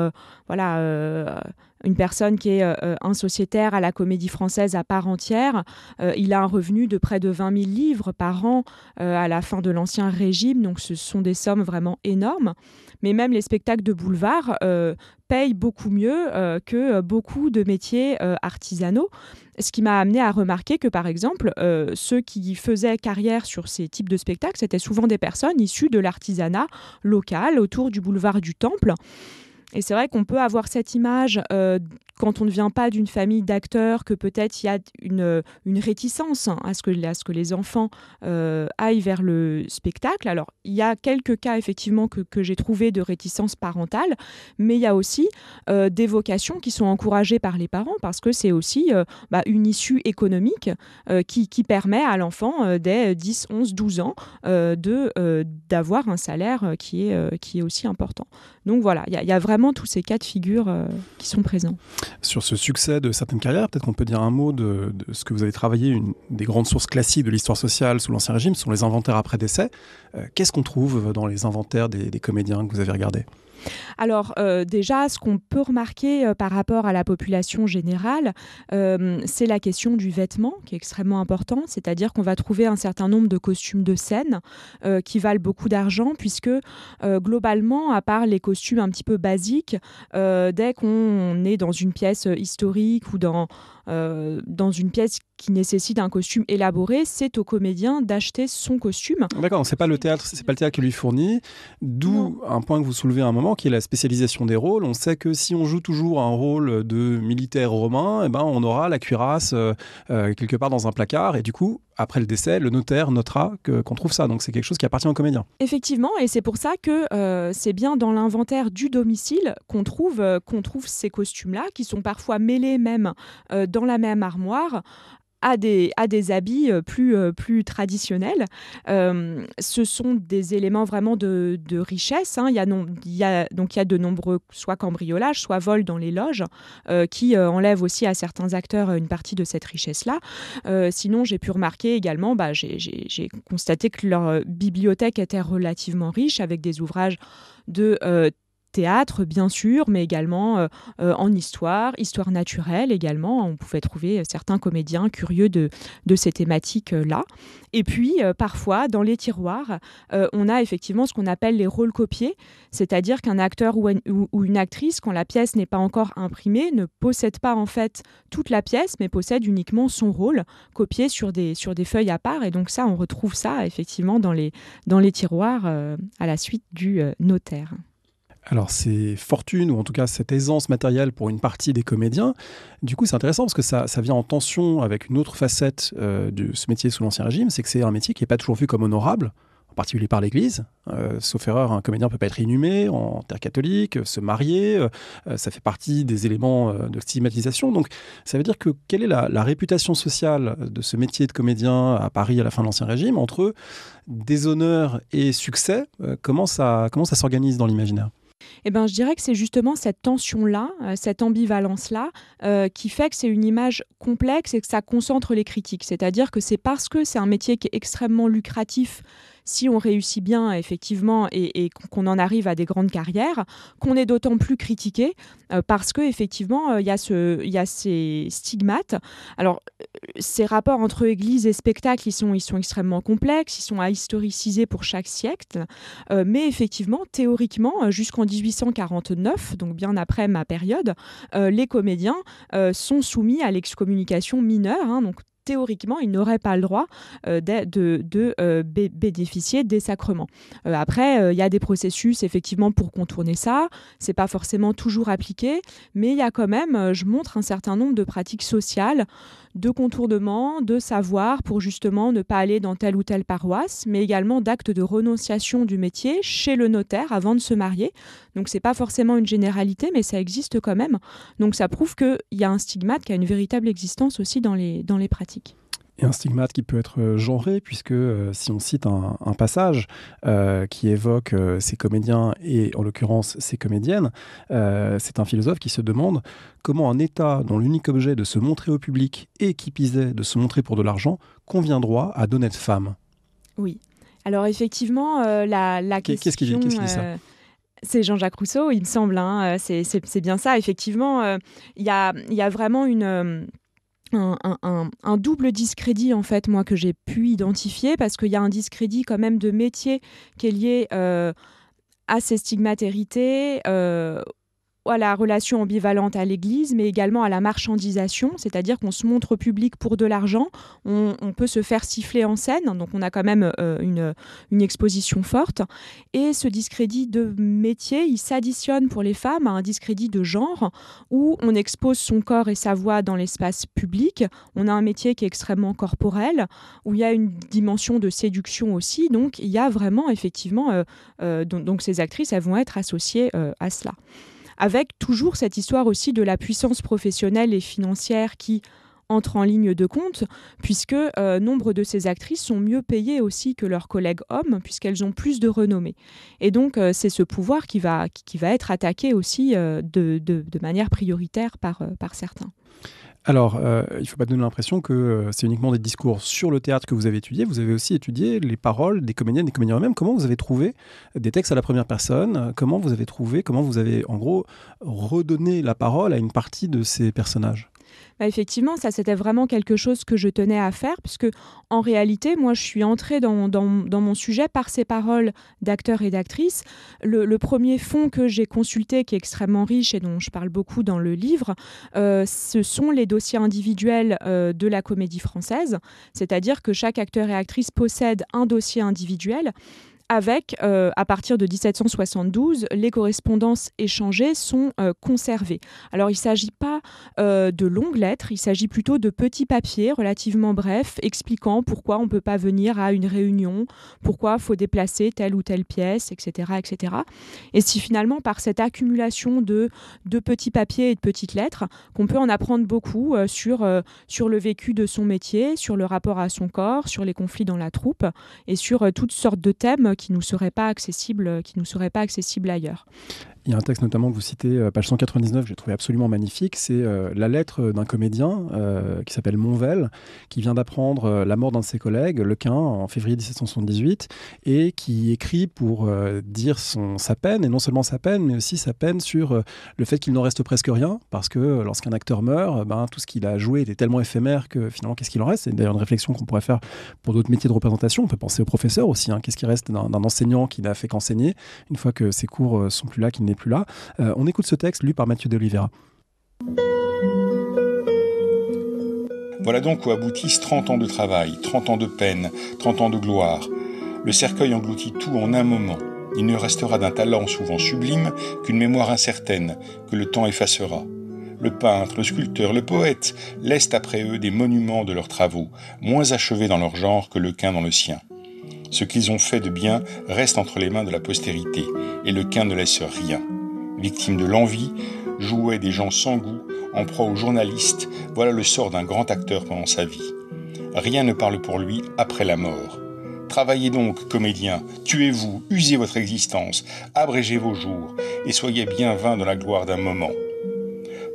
une personne qui est un sociétaire à la Comédie Française à part entière. Il a un revenu de près de 20 000 livres par an à la fin de l'Ancien Régime, donc ce sont des sommes vraiment énormes. Mais même les spectacles de boulevard payent beaucoup mieux que beaucoup de métiers artisanaux. Ce qui m'a amené à remarquer que, par exemple, ceux qui faisaient carrière sur ces types de spectacles, c'était souvent des personnes issues de l'artisanat local autour du boulevard du Temple. Et c'est vrai qu'on peut avoir cette image quand on ne vient pas d'une famille d'acteurs, que peut-être il y a une réticence à ce que les enfants aillent vers le spectacle. Alors, il y a quelques cas effectivement que j'ai trouvé de réticence parentale, mais il y a aussi des vocations qui sont encouragées par les parents parce que c'est aussi une issue économique qui permet à l'enfant dès 10, 11, 12 ans d'avoir un salaire qui est aussi important. Donc voilà, il y a vraiment tous ces cas de figure qui sont présents. Sur ce succès de certaines carrières, peut-être qu'on peut dire un mot de ce que vous avez travaillé, une des grandes sources classiques de l'histoire sociale sous l'Ancien Régime, ce sont les inventaires après décès. Qu'est-ce qu'on trouve dans les inventaires des comédiens que vous avez regardés ? Alors déjà, ce qu'on peut remarquer par rapport à la population générale, c'est la question du vêtement qui est extrêmement important, c'est-à-dire qu'on va trouver un certain nombre de costumes de scène qui valent beaucoup d'argent puisque globalement, à part les costumes un petit peu basiques, dès qu'on est dans une pièce historique ou dans une pièce qui nécessite un costume élaboré, c'est au comédien d'acheter son costume. D'accord, c'est pas le théâtre qui lui fournit, d'où un point que vous soulevez à un moment, qui est la spécialisation des rôles. On sait que si on joue toujours un rôle de militaire romain, on aura la cuirasse quelque part dans un placard, et du coup, après le décès, le notaire notera qu'on trouve ça. Donc c'est quelque chose qui appartient au comédien. Effectivement, et c'est pour ça que c'est bien dans l'inventaire du domicile qu'on trouve ces costumes-là, qui sont parfois mêlés même dans la même armoire, à des habits plus traditionnels. Ce sont des éléments vraiment de richesse. Il y a de nombreux soit cambriolages, soit vols dans les loges qui enlèvent aussi à certains acteurs une partie de cette richesse-là. Sinon, j'ai pu remarquer également, j'ai constaté que leur bibliothèque était relativement riche avec des ouvrages de théâtre, bien sûr, mais également en histoire naturelle également. On pouvait trouver certains comédiens curieux de ces thématiques-là. Et puis, parfois, dans les tiroirs, on a effectivement ce qu'on appelle les rôles copiés, c'est-à-dire qu'un acteur ou une actrice, quand la pièce n'est pas encore imprimée, ne possède pas en fait toute la pièce, mais possède uniquement son rôle, copié sur des feuilles à part. Et donc ça, on retrouve ça effectivement dans les tiroirs à la suite du notaire. Alors, ces fortunes, ou en tout cas cette aisance matérielle pour une partie des comédiens, du coup, c'est intéressant parce que ça vient en tension avec une autre facette de ce métier sous l'Ancien Régime, c'est que c'est un métier qui n'est pas toujours vu comme honorable, en particulier par l'Église. Sauf erreur, un comédien ne peut pas être inhumé en terre catholique, se marier, ça fait partie des éléments de stigmatisation. Donc, ça veut dire que quelle est la réputation sociale de ce métier de comédien à Paris à la fin de l'Ancien Régime, entre déshonneur et succès, comment ça s'organise dans l'imaginaire ? Je dirais que c'est justement cette tension-là, cette ambivalence-là, qui fait que c'est une image complexe et que ça concentre les critiques. C'est-à-dire que c'est parce que c'est un métier qui est extrêmement lucratif, si on réussit bien, effectivement, et qu'on en arrive à des grandes carrières, qu'on est d'autant plus critiqué, parce qu'effectivement, il y a ces stigmates. Alors, ces rapports entre Église et spectacle, ils sont extrêmement complexes, ils sont à historiciser pour chaque siècle, mais effectivement, théoriquement, jusqu'en 1849, donc bien après ma période, les comédiens sont soumis à l'excommunication mineure, donc théoriquement, ils n'auraient pas le droit de bénéficier des sacrements. Après, il y a des processus, effectivement, pour contourner ça. C'est pas forcément toujours appliqué, mais il y a quand même, je montre un certain nombre de pratiques sociales, de contournement, de savoir pour justement ne pas aller dans telle ou telle paroisse, mais également d'actes de renonciation du métier chez le notaire avant de se marier. Donc, c'est pas forcément une généralité, mais ça existe quand même. Donc, ça prouve qu'il y a un stigmate qui a une véritable existence aussi dans les pratiques. Et un stigmate qui peut être genré, puisque si on cite un passage qui évoque ces comédiens et en l'occurrence ces comédiennes, c'est un philosophe qui se demande comment un État dont l'unique objet de se montrer au public et qui pisait de se montrer pour de l'argent convient droit à d'honnêtes femmes. Oui. Alors effectivement, la question... Qu'est-ce qui dit ça c'est Jean-Jacques Rousseau, il me semble. C'est bien ça. Effectivement, il y a vraiment un double discrédit, en fait, moi, que j'ai pu identifier, parce qu'il y a un discrédit quand même de métier qui est lié à ces stigmates hérités, à la relation ambivalente à l'Église, mais également à la marchandisation, c'est-à-dire qu'on se montre au public pour de l'argent, on peut se faire siffler en scène, donc on a quand même une exposition forte. Et ce discrédit de métier, il s'additionne pour les femmes à un discrédit de genre, où on expose son corps et sa voix dans l'espace public. On a un métier qui est extrêmement corporel, où il y a une dimension de séduction aussi, donc il y a vraiment effectivement, donc ces actrices, elles vont être associées à cela. Avec toujours cette histoire aussi de la puissance professionnelle et financière qui entre en ligne de compte, puisque nombre de ces actrices sont mieux payées aussi que leurs collègues hommes, puisqu'elles ont plus de renommée. Et donc, c'est ce pouvoir qui va être attaqué aussi de manière prioritaire par certains. Alors, il ne faut pas donner l'impression que c'est uniquement des discours sur le théâtre que vous avez étudié. Vous avez aussi étudié les paroles des comédiennes, des comédiens eux-mêmes. Comment vous avez trouvé des textes à la première personne? Comment vous avez, en gros, redonné la parole à une partie de ces personnages? Effectivement, ça c'était vraiment quelque chose que je tenais à faire, puisque en réalité, moi je suis entrée dans mon sujet par ces paroles d'acteurs et d'actrices. Le premier fond que j'ai consulté, qui est extrêmement riche et dont je parle beaucoup dans le livre, ce sont les dossiers individuels de la Comédie Française, c'est-à-dire que chaque acteur et actrice possède un dossier individuel avec, à partir de 1772, les correspondances échangées sont conservées. Alors, il ne s'agit pas de longues lettres, il s'agit plutôt de petits papiers relativement brefs, expliquant pourquoi on ne peut pas venir à une réunion, pourquoi il faut déplacer telle ou telle pièce, etc., etc. Et si finalement, par cette accumulation de petits papiers et de petites lettres, qu'on peut en apprendre beaucoup sur le vécu de son métier, sur le rapport à son corps, sur les conflits dans la troupe, et sur toutes sortes de thèmes qui ne nous seraient pas accessibles ailleurs. Il y a un texte notamment que vous citez, page 199, que j'ai trouvé absolument magnifique. C'est la lettre d'un comédien qui s'appelle Monvel, qui vient d'apprendre la mort d'un de ses collègues, Lequin, en février 1778, et qui écrit pour dire sa peine, et non seulement sa peine, mais aussi sa peine sur le fait qu'il n'en reste presque rien, parce que lorsqu'un acteur meurt, tout ce qu'il a joué était tellement éphémère que finalement, qu'est-ce qu'il en reste? C'est d'ailleurs une réflexion qu'on pourrait faire pour d'autres métiers de représentation. On peut penser aux professeurs aussi. Qu'est-ce qui reste d'un enseignant qui n'a fait qu'enseigner, une fois que ses cours sont plus là, qu'il n'est plus là. On écoute ce texte lu par Mathieu de Oliveira. Voilà donc où aboutissent 30 ans de travail, 30 ans de peine, 30 ans de gloire. Le cercueil engloutit tout en un moment. Il ne restera d'un talent souvent sublime qu'une mémoire incertaine, que le temps effacera. Le peintre, le sculpteur, le poète laissent après eux des monuments de leurs travaux, moins achevés dans leur genre que Lequin dans le sien. Ce qu'ils ont fait de bien reste entre les mains de la postérité, et Lequin ne laisse rien. Victime de l'envie, jouet des gens sans goût, en proie aux journalistes, voilà le sort d'un grand acteur pendant sa vie. Rien ne parle pour lui après la mort. Travaillez donc, comédiens, tuez-vous, usez votre existence, abrégez vos jours, et soyez bien vains dans la gloire d'un moment.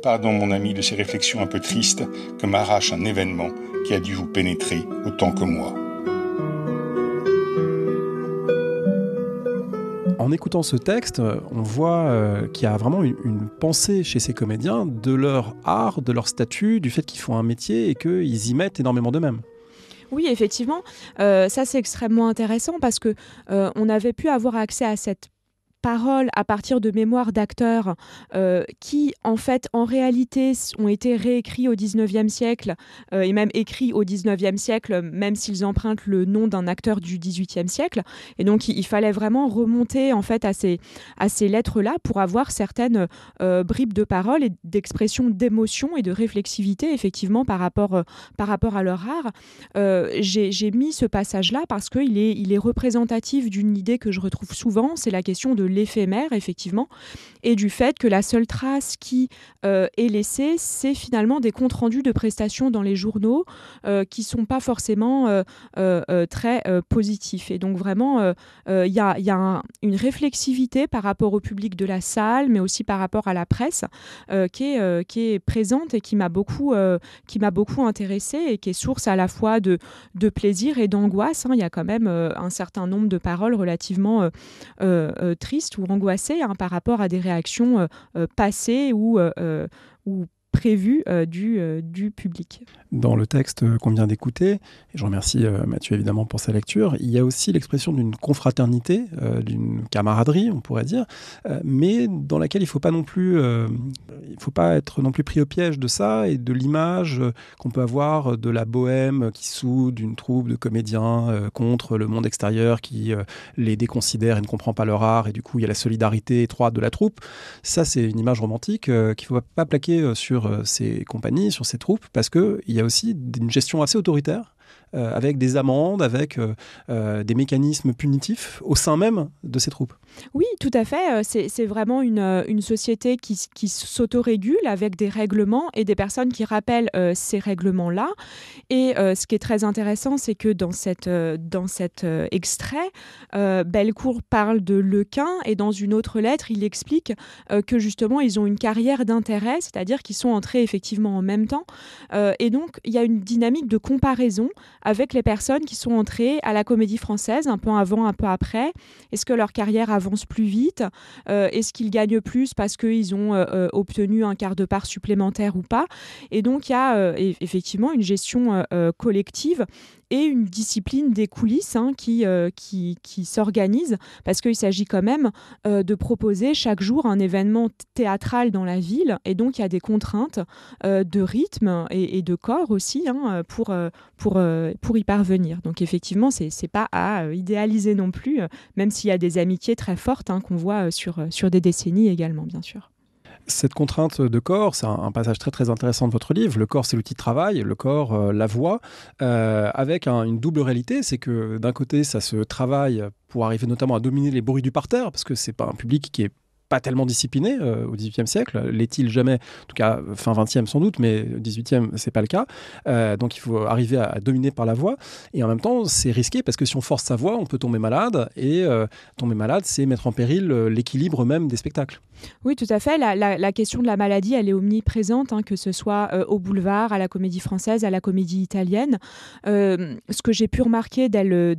Pardon, mon ami, de ces réflexions un peu tristes que m'arrache un événement qui a dû vous pénétrer autant que moi. En écoutant ce texte, on voit qu'il y a vraiment une pensée chez ces comédiens de leur art, de leur statut, du fait qu'ils font un métier et qu'ils y mettent énormément d'eux-mêmes. Oui, effectivement, ça c'est extrêmement intéressant parce que on avait pu avoir accès à cette paroles à partir de mémoires d'acteurs qui, en fait, en réalité, ont été réécrits au XIXe siècle et même écrits au XIXe siècle, même s'ils empruntent le nom d'un acteur du XVIIIe siècle. Et donc, il fallait vraiment remonter, en fait, à ces lettres-là pour avoir certaines bribes de paroles et d'expressions d'émotion et de réflexivité, effectivement, par rapport à leur art. J'ai mis ce passage-là parce qu'il est représentatif d'une idée que je retrouve souvent, c'est la question de l'éphémère, effectivement, et du fait que la seule trace qui est laissée, c'est finalement des comptes rendus de prestations dans les journaux qui ne sont pas forcément très positifs. Et donc vraiment, il y a une réflexivité par rapport au public de la salle, mais aussi par rapport à la presse, qui est présente et qui m'a beaucoup intéressée et qui est source à la fois de plaisir et d'angoisse. Il y a quand même un certain nombre de paroles relativement tristes ou angoissées par rapport à des réactions passées ou prévu du public. Dans le texte qu'on vient d'écouter, et je remercie Mathieu évidemment pour sa lecture, il y a aussi l'expression d'une confraternité, d'une camaraderie, on pourrait dire, mais dans laquelle il ne faut pas être non plus pris au piège de ça et de l'image qu'on peut avoir de la bohème qui soude une troupe de comédiens contre le monde extérieur qui les déconsidère et ne comprend pas leur art, et du coup il y a la solidarité étroite de la troupe. Ça, c'est une image romantique qu'il ne faut pas plaquer sur ces compagnies, sur ces troupes, parce qu'il y a aussi une gestion assez autoritaire, avec des amendes, avec des mécanismes punitifs au sein même de ces troupes. Oui, tout à fait. C'est vraiment une société qui s'autorégule avec des règlements et des personnes qui rappellent ces règlements-là. Et ce qui est très intéressant, c'est que dans cet extrait, Bellecour parle de Lequin, et dans une autre lettre, il explique que justement, ils ont une carrière d'intérêt, c'est-à-dire qu'ils sont entrés effectivement en même temps. Et donc, il y a une dynamique de comparaison avec les personnes qui sont entrées à la Comédie Française, un peu avant, un peu après. Est-ce que leur carrière avance plus vite ? Est-ce qu'ils gagnent plus parce qu'ils ont obtenu un quart de part supplémentaire ou pas ? Et donc, il y a effectivement une gestion collective et une discipline des coulisses qui s'organise, parce qu'il s'agit quand même de proposer chaque jour un événement théâtral dans la ville, et donc il y a des contraintes de rythme et de corps aussi pour y parvenir. Donc effectivement, c'est pas à idéaliser non plus, même s'il y a des amitiés très fortes qu'on voit sur des décennies également, bien sûr. Cette contrainte de corps, c'est un passage très très intéressant de votre livre. Le corps, c'est l'outil de travail, le corps, la voix, avec une double réalité. C'est que d'un côté, ça se travaille pour arriver notamment à dominer les bruits du parterre, parce que c'est pas un public qui est pas tellement discipliné au XVIIIe siècle. L'est-il jamais ? En tout cas, fin XXe sans doute, mais XVIIIe, c'est pas le cas. Donc il faut arriver à dominer par la voix. Et en même temps, c'est risqué, parce que si on force sa voix, on peut tomber malade. Et tomber malade, c'est mettre en péril l'équilibre même des spectacles. Oui, tout à fait. La question de la maladie, elle est omniprésente, que ce soit au boulevard, à la Comédie Française, à la Comédie Italienne. Ce que j'ai pu remarquer dès le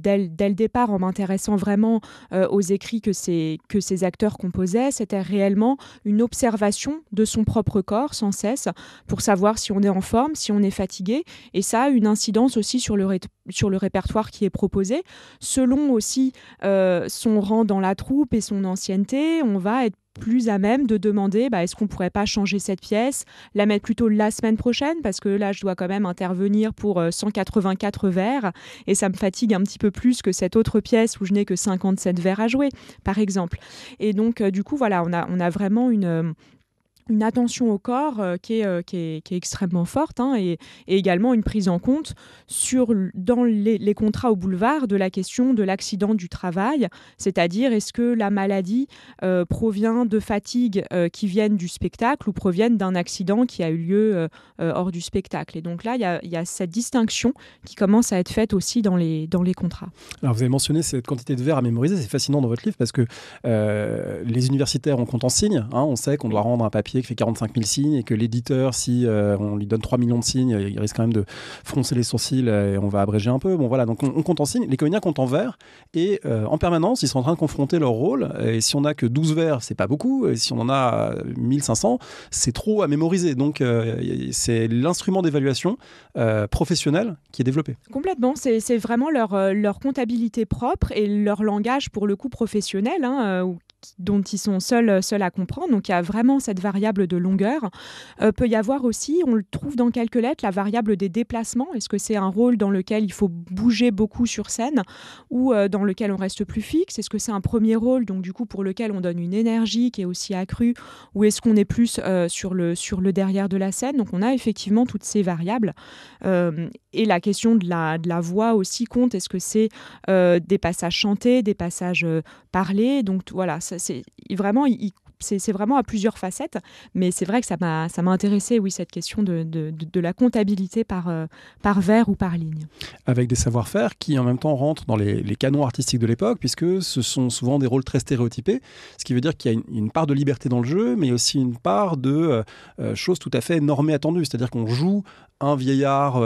départ, en m'intéressant vraiment aux écrits que ces acteurs composaient, c'était réellement une observation de son propre corps sans cesse, pour savoir si on est en forme, si on est fatigué. Et ça a une incidence aussi sur le répertoire qui est proposé. Selon aussi son rang dans la troupe et son ancienneté, on va être plus à même de demander est-ce qu'on ne pourrait pas changer cette pièce, la mettre plutôt la semaine prochaine, parce que là je dois quand même intervenir pour 184 vers et ça me fatigue un petit peu plus que cette autre pièce où je n'ai que 57 vers à jouer, par exemple. Et donc du coup voilà, on a vraiment une attention au corps qui est extrêmement forte, et également une prise en compte dans les contrats au boulevard de la question de l'accident du travail, c'est-à-dire est-ce que la maladie provient de fatigues qui viennent du spectacle ou proviennent d'un accident qui a eu lieu hors du spectacle. Et donc là, il y a cette distinction qui commence à être faite aussi dans les contrats. Alors vous avez mentionné cette quantité de vers à mémoriser, c'est fascinant dans votre livre, parce que les universitaires ont compte en signes, on sait qu'on doit rendre un papier qui fait 45 000 signes, et que l'éditeur, si on lui donne 3 millions de signes, il risque quand même de froncer les sourcils et on va abréger un peu. Bon voilà, donc on compte en signes, les comédiens comptent en vers, et en permanence, ils sont en train de confronter leur rôle, et si on n'a que 12 vers, c'est pas beaucoup, et si on en a 1500, c'est trop à mémoriser. Donc c'est l'instrument d'évaluation professionnelle qui est développé. Complètement, c'est vraiment leur comptabilité propre et leur langage pour le coup professionnel, dont ils sont seuls à comprendre. Donc il y a vraiment cette variable de longueur. Peut y avoir aussi, on le trouve dans quelques lettres, la variable des déplacements. Est-ce que c'est un rôle dans lequel il faut bouger beaucoup sur scène, ou dans lequel on reste plus fixe ? Est-ce que c'est un premier rôle, donc du coup pour lequel on donne une énergie qui est aussi accrue, ou est-ce qu'on est plus sur le derrière de la scène ? Donc on a effectivement toutes ces variables. Et la question de la voix aussi compte. Est-ce que c'est des passages chantés, des passages parlés ? Donc voilà, c'est vraiment à plusieurs facettes, mais c'est vrai que ça m'a intéressé, oui, cette question de la comptabilité par vers ou par ligne. Avec des savoir-faire qui en même temps rentrent dans les canons artistiques de l'époque, puisque ce sont souvent des rôles très stéréotypés, ce qui veut dire qu'il y a une part de liberté dans le jeu, mais aussi une part de choses tout à fait normées, attendues, c'est-à-dire qu'on joue un vieillard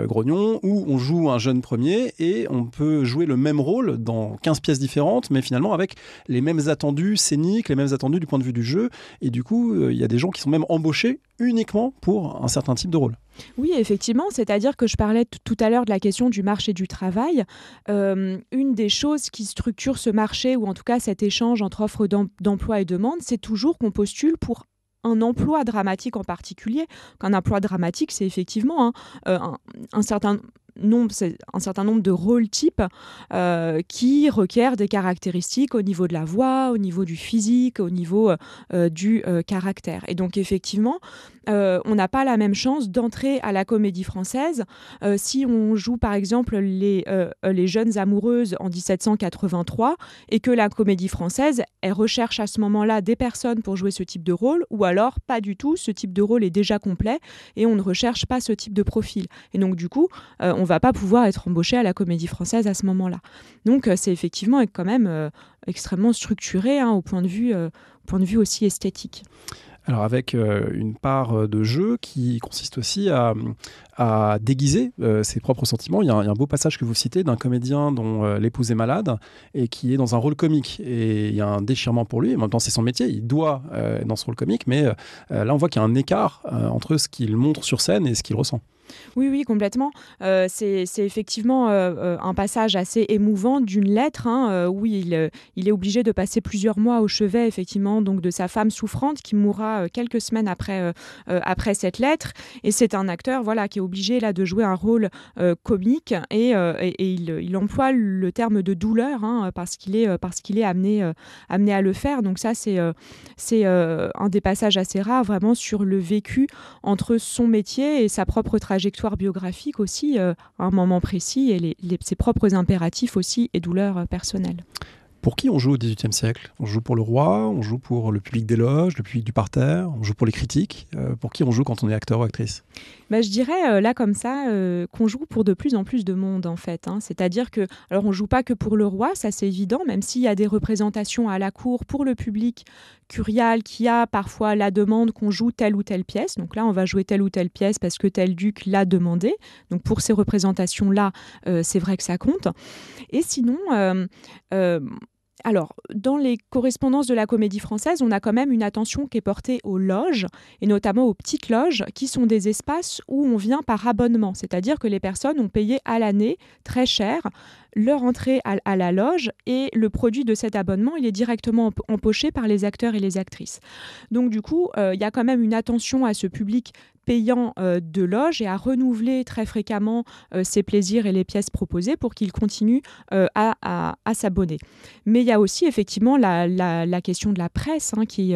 grognon ou on joue un jeune premier et on peut jouer le même rôle dans 15 pièces différentes, mais finalement avec les mêmes attendus scéniques, les mêmes attendus du point de vue du jeu. Et du coup, il y a des gens qui sont même embauchés uniquement pour un certain type de rôle. Oui, effectivement, c'est-à-dire que je parlais tout à l'heure de la question du marché du travail. Une des choses qui structure ce marché, ou en tout cas cet échange entre offre d'emploi et demande, c'est toujours qu'on postule pour un emploi dramatique en particulier. Qu'un emploi dramatique, c'est effectivement un certain nombre de rôles types qui requièrent des caractéristiques au niveau de la voix, au niveau du physique, au niveau du caractère. Et donc effectivement, on n'a pas la même chance d'entrer à la Comédie Française si on joue par exemple les jeunes amoureuses en 1783 et que la Comédie Française, elle recherche à ce moment-là des personnes pour jouer ce type de rôle, ou alors pas du tout, ce type de rôle est déjà complet et on ne recherche pas ce type de profil. Et donc du coup, on ne va pas pouvoir être embauché à la Comédie Française à ce moment-là. Donc c'est effectivement quand même extrêmement structuré au point de vue aussi esthétique. Alors avec une part de jeu qui consiste aussi à déguiser ses propres sentiments. Il y a un beau passage que vous citez d'un comédien dont l'épouse est malade et qui est dans un rôle comique. Et il y a un déchirement pour lui, et en même temps c'est son métier, il doit être dans ce rôle comique, mais là on voit qu'il y a un écart entre ce qu'il montre sur scène et ce qu'il ressent. Oui, complètement. C'est effectivement un passage assez émouvant d'une lettre où il est obligé de passer plusieurs mois au chevet effectivement, donc, de sa femme souffrante qui mourra quelques semaines après cette lettre. Et c'est un acteur qui est obligé là, de jouer un rôle comique et il emploie le terme de douleur parce qu'il est amené à le faire. Donc ça, c'est un des passages assez rares vraiment sur le vécu entre son métier et sa propre trajectoire biographique aussi, à un moment précis, et ses propres impératifs aussi et douleurs personnelles. Pour qui on joue au XVIIIe siècle ? On joue pour le roi, on joue pour le public des loges, le public du parterre, on joue pour les critiques. Pour qui on joue quand on est acteur ou actrice ? Je dirais là comme ça qu'on joue pour de plus en plus de monde en fait. C'est-à-dire que, alors on joue pas que pour le roi, ça c'est évident, même s'il y a des représentations à la cour pour le public curial qui a parfois la demande qu'on joue telle ou telle pièce. Donc là on va jouer telle ou telle pièce parce que tel duc l'a demandé. Donc pour ces représentations-là, c'est vrai que ça compte. Et sinon... Alors, dans les correspondances de la Comédie Française, on a quand même une attention qui est portée aux loges, et notamment aux petites loges, qui sont des espaces où on vient par abonnement. C'est-à-dire que les personnes ont payé à l'année, très cher, leur entrée à la loge, et le produit de cet abonnement, il est directement empoché par les acteurs et les actrices. Donc du coup, il y a quand même une attention à ce public payant de loge et à renouveler très fréquemment ses plaisirs et les pièces proposées pour qu'il continue à s'abonner. Mais il y a aussi effectivement la question de la presse qui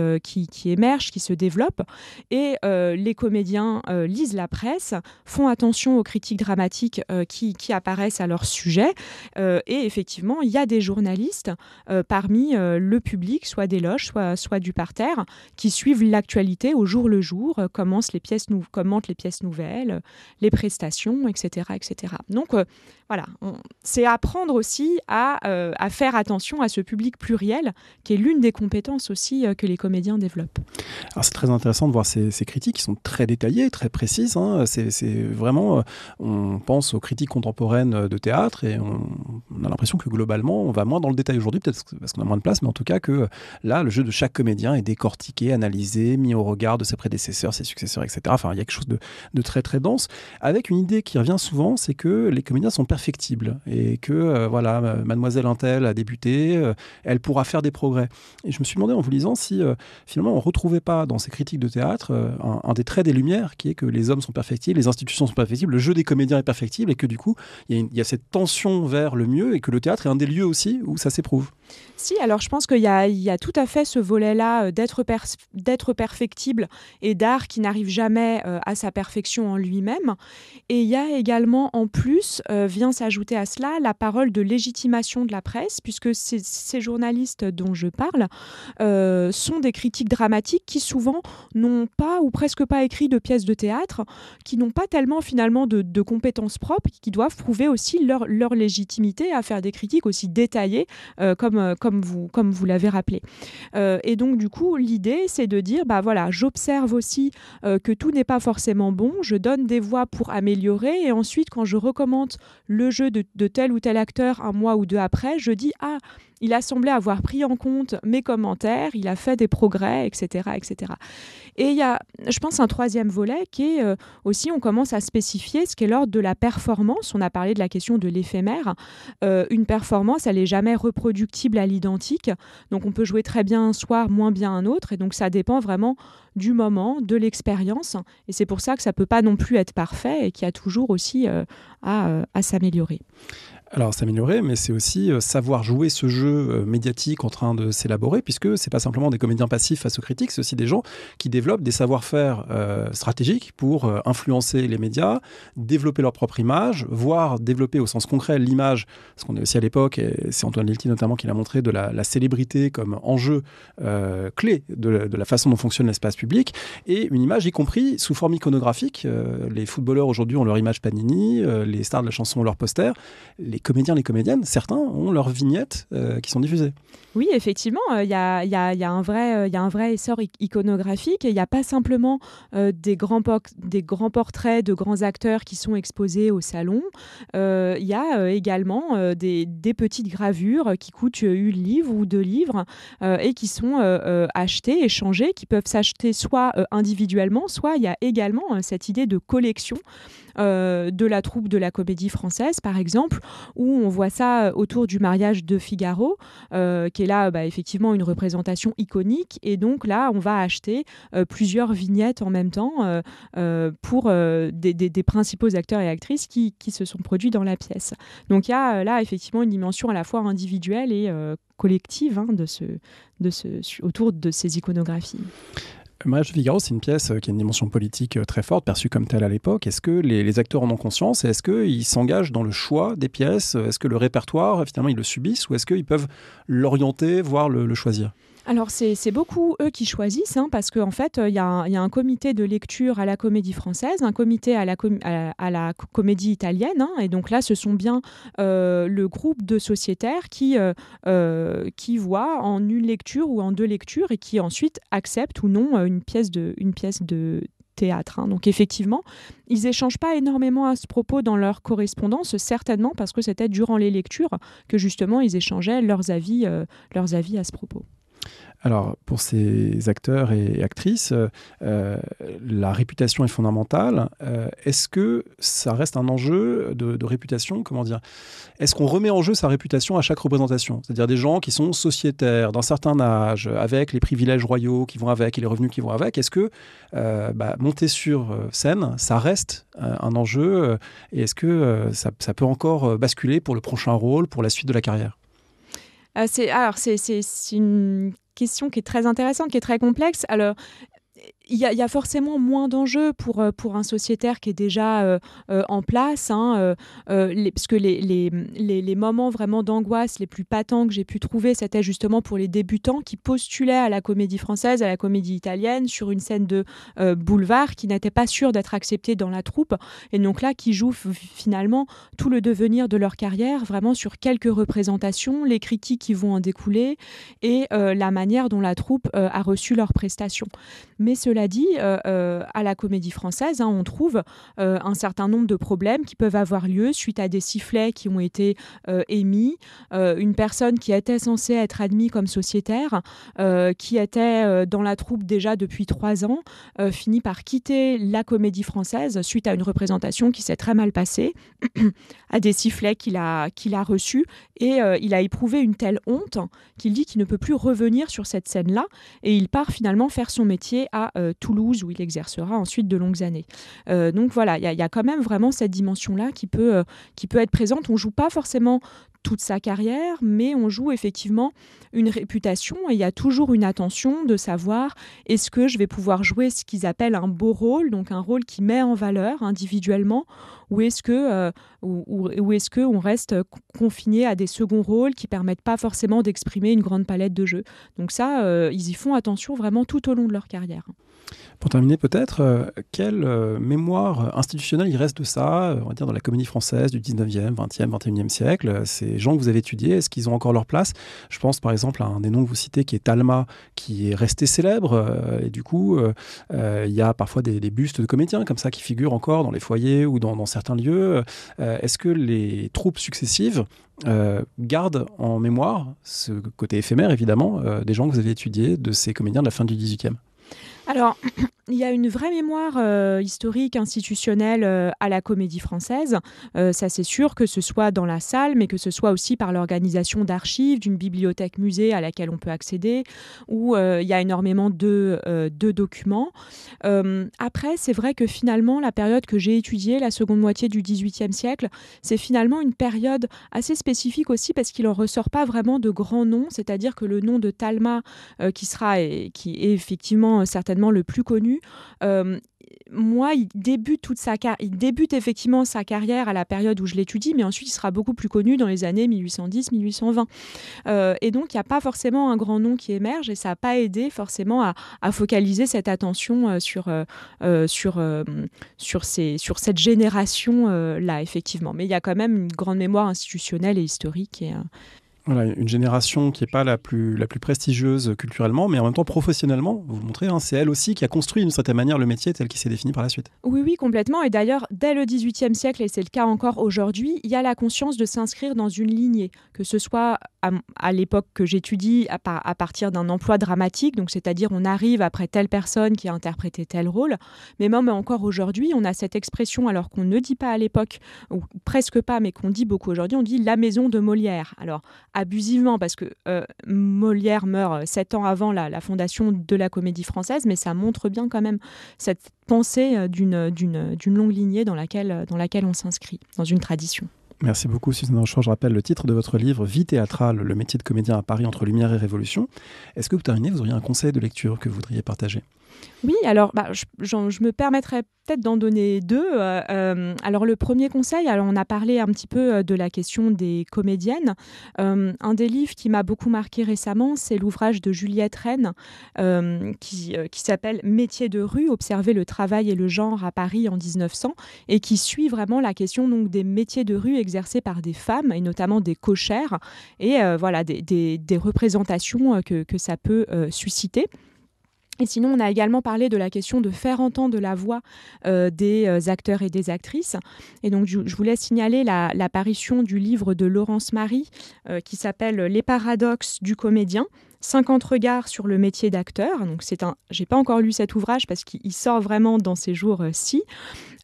émerge, qui se développe, et les comédiens lisent la presse, font attention aux critiques dramatiques qui apparaissent à leur sujet, et effectivement il y a des journalistes parmi le public, soit des loges, soit du parterre, qui suivent l'actualité au jour le jour, commentent les pièces nouvelles, les prestations, etc. etc. Donc voilà, c'est apprendre aussi à faire attention à ce public pluriel, qui est l'une des compétences aussi que les comédiens développent. Alors c'est très intéressant de voir ces critiques qui sont très détaillées, très précises. C'est vraiment, on pense aux critiques contemporaines de théâtre et on a l'impression que globalement, on va moins dans le détail aujourd'hui, peut-être parce qu'on a moins de place, mais en tout cas que là, le jeu de chaque comédien est décortiqué, analysé, mis au regard de ses prédécesseurs, ses successeurs, etc. Enfin, il y a quelque chose de très très dense, avec une idée qui revient souvent, c'est que les comédiens sont perfectibles et que mademoiselle Untel a débuté, elle pourra faire des progrès. Et je me suis demandé en vous lisant si finalement on ne retrouvait pas dans ces critiques de théâtre un des traits des Lumières, qui est que les hommes sont perfectibles, les institutions sont perfectibles, le jeu des comédiens est perfectible, et que du coup il y a cette tension vers le mieux, et que le théâtre est un des lieux aussi où ça s'éprouve. Si, alors je pense qu'il y a tout à fait ce volet-là d'être perfectible et d'art qui n'arrive jamais à sa perfection en lui-même. Et il y a également, en plus, vient s'ajouter à cela la parole de légitimation de la presse, puisque ces journalistes dont je parle sont des critiques dramatiques qui souvent n'ont pas ou presque pas écrit de pièces de théâtre, qui n'ont pas tellement finalement de compétences propres, qui doivent prouver aussi leur légitimité à faire des critiques aussi détaillées comme vous l'avez rappelé. Et donc du coup, l'idée, c'est de dire, voilà, j'observe aussi que tout n'est pas forcément bon, je donne des voix pour améliorer, et ensuite, quand je recommande le jeu de tel ou tel acteur un mois ou deux après, je dis, il a semblé avoir pris en compte mes commentaires, il a fait des progrès, etc., etc. Et il y a, je pense, un troisième volet qui est aussi, on commence à spécifier ce qu'est l'ordre de la performance. On a parlé de la question de l'éphémère. Une performance, elle n'est jamais reproductible à l'identique. Donc, on peut jouer très bien un soir, moins bien un autre. Et donc, ça dépend vraiment du moment, de l'expérience. Et c'est pour ça que ça ne peut pas non plus être parfait et qu'il y a toujours aussi à s'améliorer. Alors, s'améliorer, mais c'est aussi savoir jouer ce jeu médiatique en train de s'élaborer, puisque c'est pas simplement des comédiens passifs face aux critiques, c'est aussi des gens qui développent des savoir-faire stratégiques pour influencer les médias, développer leur propre image, voire développer au sens concret l'image, parce qu'on est aussi à l'époque, et c'est Antoine Lelty notamment qui l'a montré, de la célébrité comme enjeu clé de la façon dont fonctionne l'espace public, et une image y compris sous forme iconographique. Les footballeurs aujourd'hui ont leur image Panini, les stars de la chanson ont leur poster, les comédiens, les comédiennes, certains ont leurs vignettes qui sont diffusées. Oui, effectivement, il y a un vrai essor iconographique, et il n'y a pas simplement des grands portraits de grands acteurs qui sont exposés au salon. Il y a également des petites gravures qui coûtent 1 livre ou 2 livres et qui sont achetées, échangées, qui peuvent s'acheter soit individuellement, soit il y a également cette idée de collection de la troupe de la Comédie Française, par exemple, où on voit ça autour du mariage de Figaro, qui est là effectivement une représentation iconique. Et donc là, on va acheter plusieurs vignettes en même temps pour des principaux acteurs et actrices qui se sont produits dans la pièce. Donc il y a là effectivement une dimension à la fois individuelle et collective autour de ces iconographies. Le mariage de Figaro, c'est une pièce qui a une dimension politique très forte, perçue comme telle à l'époque. Est-ce que les acteurs en ont conscience et est-ce qu'ils s'engagent dans le choix des pièces? Est-ce que le répertoire, finalement, ils le subissent ou est-ce qu'ils peuvent l'orienter, voire le choisir? Alors, c'est beaucoup eux qui choisissent, parce qu'en fait, il y a un comité de lecture à la Comédie Française, un comité à la Comédie Italienne, et donc là, ce sont bien le groupe de sociétaires qui voient en une lecture ou en 2 lectures et qui ensuite acceptent ou non une pièce de théâtre. Donc effectivement, ils n'échangent pas énormément à ce propos dans leur correspondance, certainement parce que c'était durant les lectures que justement ils échangeaient leurs avis à ce propos. Alors, pour ces acteurs et actrices, la réputation est fondamentale. Est-ce que ça reste un enjeu de réputation? Comment dire? Est-ce qu'on remet en jeu sa réputation à chaque représentation? C'est-à-dire des gens qui sont sociétaires, d'un certain âge, avec les privilèges royaux qui vont avec et les revenus qui vont avec. Est-ce que monter sur scène, ça reste un enjeu? Et est-ce que ça peut encore basculer pour le prochain rôle, pour la suite de la carrière? C'est une question qui est très intéressante, qui est très complexe. Alors, il y a forcément moins d'enjeux pour un sociétaire qui est déjà en place, parce que les moments vraiment d'angoisse les plus patents que j'ai pu trouver, c'était justement pour les débutants qui postulaient à la Comédie Française, à la Comédie Italienne, sur une scène de boulevard, qui n'étaient pas sûrs d'être acceptés dans la troupe, et donc là, qui jouent finalement tout le devenir de leur carrière, vraiment sur quelques représentations, les critiques qui vont en découler, et la manière dont la troupe a reçu leurs prestations. Mais cela dit, à la Comédie Française, on trouve un certain nombre de problèmes qui peuvent avoir lieu suite à des sifflets qui ont été émis. Une personne qui était censée être admise comme sociétaire, qui était dans la troupe déjà depuis 3 ans, finit par quitter la Comédie Française suite à une représentation qui s'est très mal passée, à des sifflets qu'il a reçus, et il a éprouvé une telle honte qu'il dit qu'il ne peut plus revenir sur cette scène-là, et il part finalement faire son métier à Toulouse, où il exercera ensuite de longues années. Donc voilà, il y a quand même vraiment cette dimension-là qui peut être présente. On ne joue pas forcément toute sa carrière, mais on joue effectivement une réputation, et il y a toujours une attention de savoir est-ce que je vais pouvoir jouer ce qu'ils appellent un beau rôle, donc un rôle qui met en valeur individuellement, ou est-ce que on reste confiné à des seconds rôles qui permettent pas forcément d'exprimer une grande palette de jeux. Donc ça, ils y font attention vraiment tout au long de leur carrière. Pour terminer peut-être, quelle mémoire institutionnelle il reste de ça, on va dire dans la comédie française du 19e, 20e, 21e siècle? Ces gens que vous avez étudiés, est-ce qu'ils ont encore leur place? Je pense par exemple à un des noms que vous citez qui est Talma, qui est resté célèbre, et du coup, il y a parfois des bustes de comédiens comme ça qui figurent encore dans les foyers ou dans certains lieux. Est-ce que les troupes successives gardent en mémoire ce côté éphémère, évidemment, des gens que vous avez étudiés, de ces comédiens de la fin du 18e? Alors, il y a une vraie mémoire historique, institutionnelle à la Comédie Française. Ça, c'est sûr, que ce soit dans la salle, mais que ce soit aussi par l'organisation d'archives, d'une bibliothèque-musée à laquelle on peut accéder, où il y a énormément de documents. Après, c'est vrai que finalement, la période que j'ai étudiée, la seconde moitié du XVIIIe siècle, c'est finalement une période assez spécifique aussi parce qu'il n'en ressort pas vraiment de grands noms, c'est-à-dire que le nom de Talma, qui est effectivement certainement le plus connu, moi, il débute effectivement sa carrière à la période où je l'étudie, mais ensuite il sera beaucoup plus connu dans les années 1810-1820. Et donc, il n'y a pas forcément un grand nom qui émerge et ça n'a pas aidé forcément à focaliser cette attention sur cette génération-là, effectivement. Mais il y a quand même une grande mémoire institutionnelle et historique. Voilà, une génération qui n'est pas la plus prestigieuse culturellement, mais en même temps professionnellement, vous le montrez, c'est elle aussi qui a construit d'une certaine manière le métier tel qu'il s'est défini par la suite. Oui, complètement. Et d'ailleurs, dès le XVIIIe siècle, et c'est le cas encore aujourd'hui, il y a la conscience de s'inscrire dans une lignée, que ce soit à l'époque que j'étudie à partir d'un emploi dramatique, donc c'est-à-dire on arrive après telle personne qui a interprété tel rôle, mais même encore aujourd'hui, on a cette expression, alors qu'on ne dit pas à l'époque, ou presque pas, mais qu'on dit beaucoup aujourd'hui, on dit la maison de Molière. Alors, abusivement, parce que Molière meurt 7 ans avant la fondation de la Comédie Française, mais ça montre bien quand même cette pensée d'une longue lignée dans laquelle on s'inscrit, dans une tradition. Merci beaucoup, Suzanne Rochefort. Je rappelle le titre de votre livre, Vie théâtrale, le métier de comédien à Paris entre Lumière et Révolution. Est-ce que pour terminer, vous auriez un conseil de lecture que vous voudriez partager ? Oui, alors je me permettrais peut-être d'en donner deux. Alors le premier conseil, on a parlé un petit peu de la question des comédiennes. Un des livres qui m'a beaucoup marqué récemment, c'est l'ouvrage de Juliette Rennes qui s'appelle « Métiers de rue, observer le travail et le genre à Paris en 1900 » et qui suit vraiment la question donc, des métiers de rue exercés par des femmes et notamment des cochères et voilà, des représentations que ça peut susciter. Et sinon, on a également parlé de la question de faire entendre la voix des acteurs et des actrices. Et donc, je voulais signaler l'apparition du livre de Laurence Marie qui s'appelle « Les paradoxes du comédien ». 50 regards sur le métier d'acteur. Donc j'ai pas encore lu cet ouvrage parce qu'il sort vraiment dans ces jours-ci.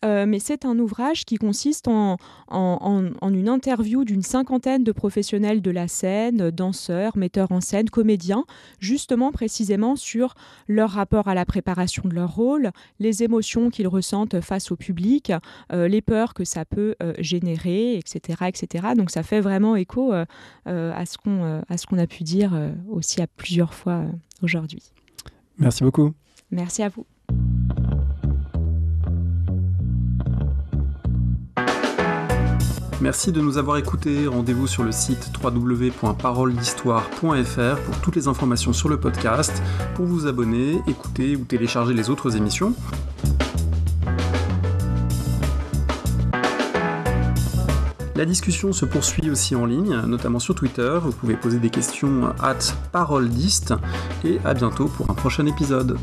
Mais c'est un ouvrage qui consiste en une interview d'une cinquantaine de professionnels de la scène, danseurs, metteurs en scène, comédiens, justement précisément sur leur rapport à la préparation de leur rôle, les émotions qu'ils ressentent face au public, les peurs que ça peut générer, etc., etc. Donc ça fait vraiment écho à ce qu'on a pu dire aussi à plusieurs fois aujourd'hui. Merci beaucoup. Merci à vous. Merci de nous avoir écoutés. Rendez-vous sur le site www.paroledhistoire.fr pour toutes les informations sur le podcast, pour vous abonner, écouter ou télécharger les autres émissions. La discussion se poursuit aussi en ligne, notamment sur Twitter. Vous pouvez poser des questions @paroledist et à bientôt pour un prochain épisode.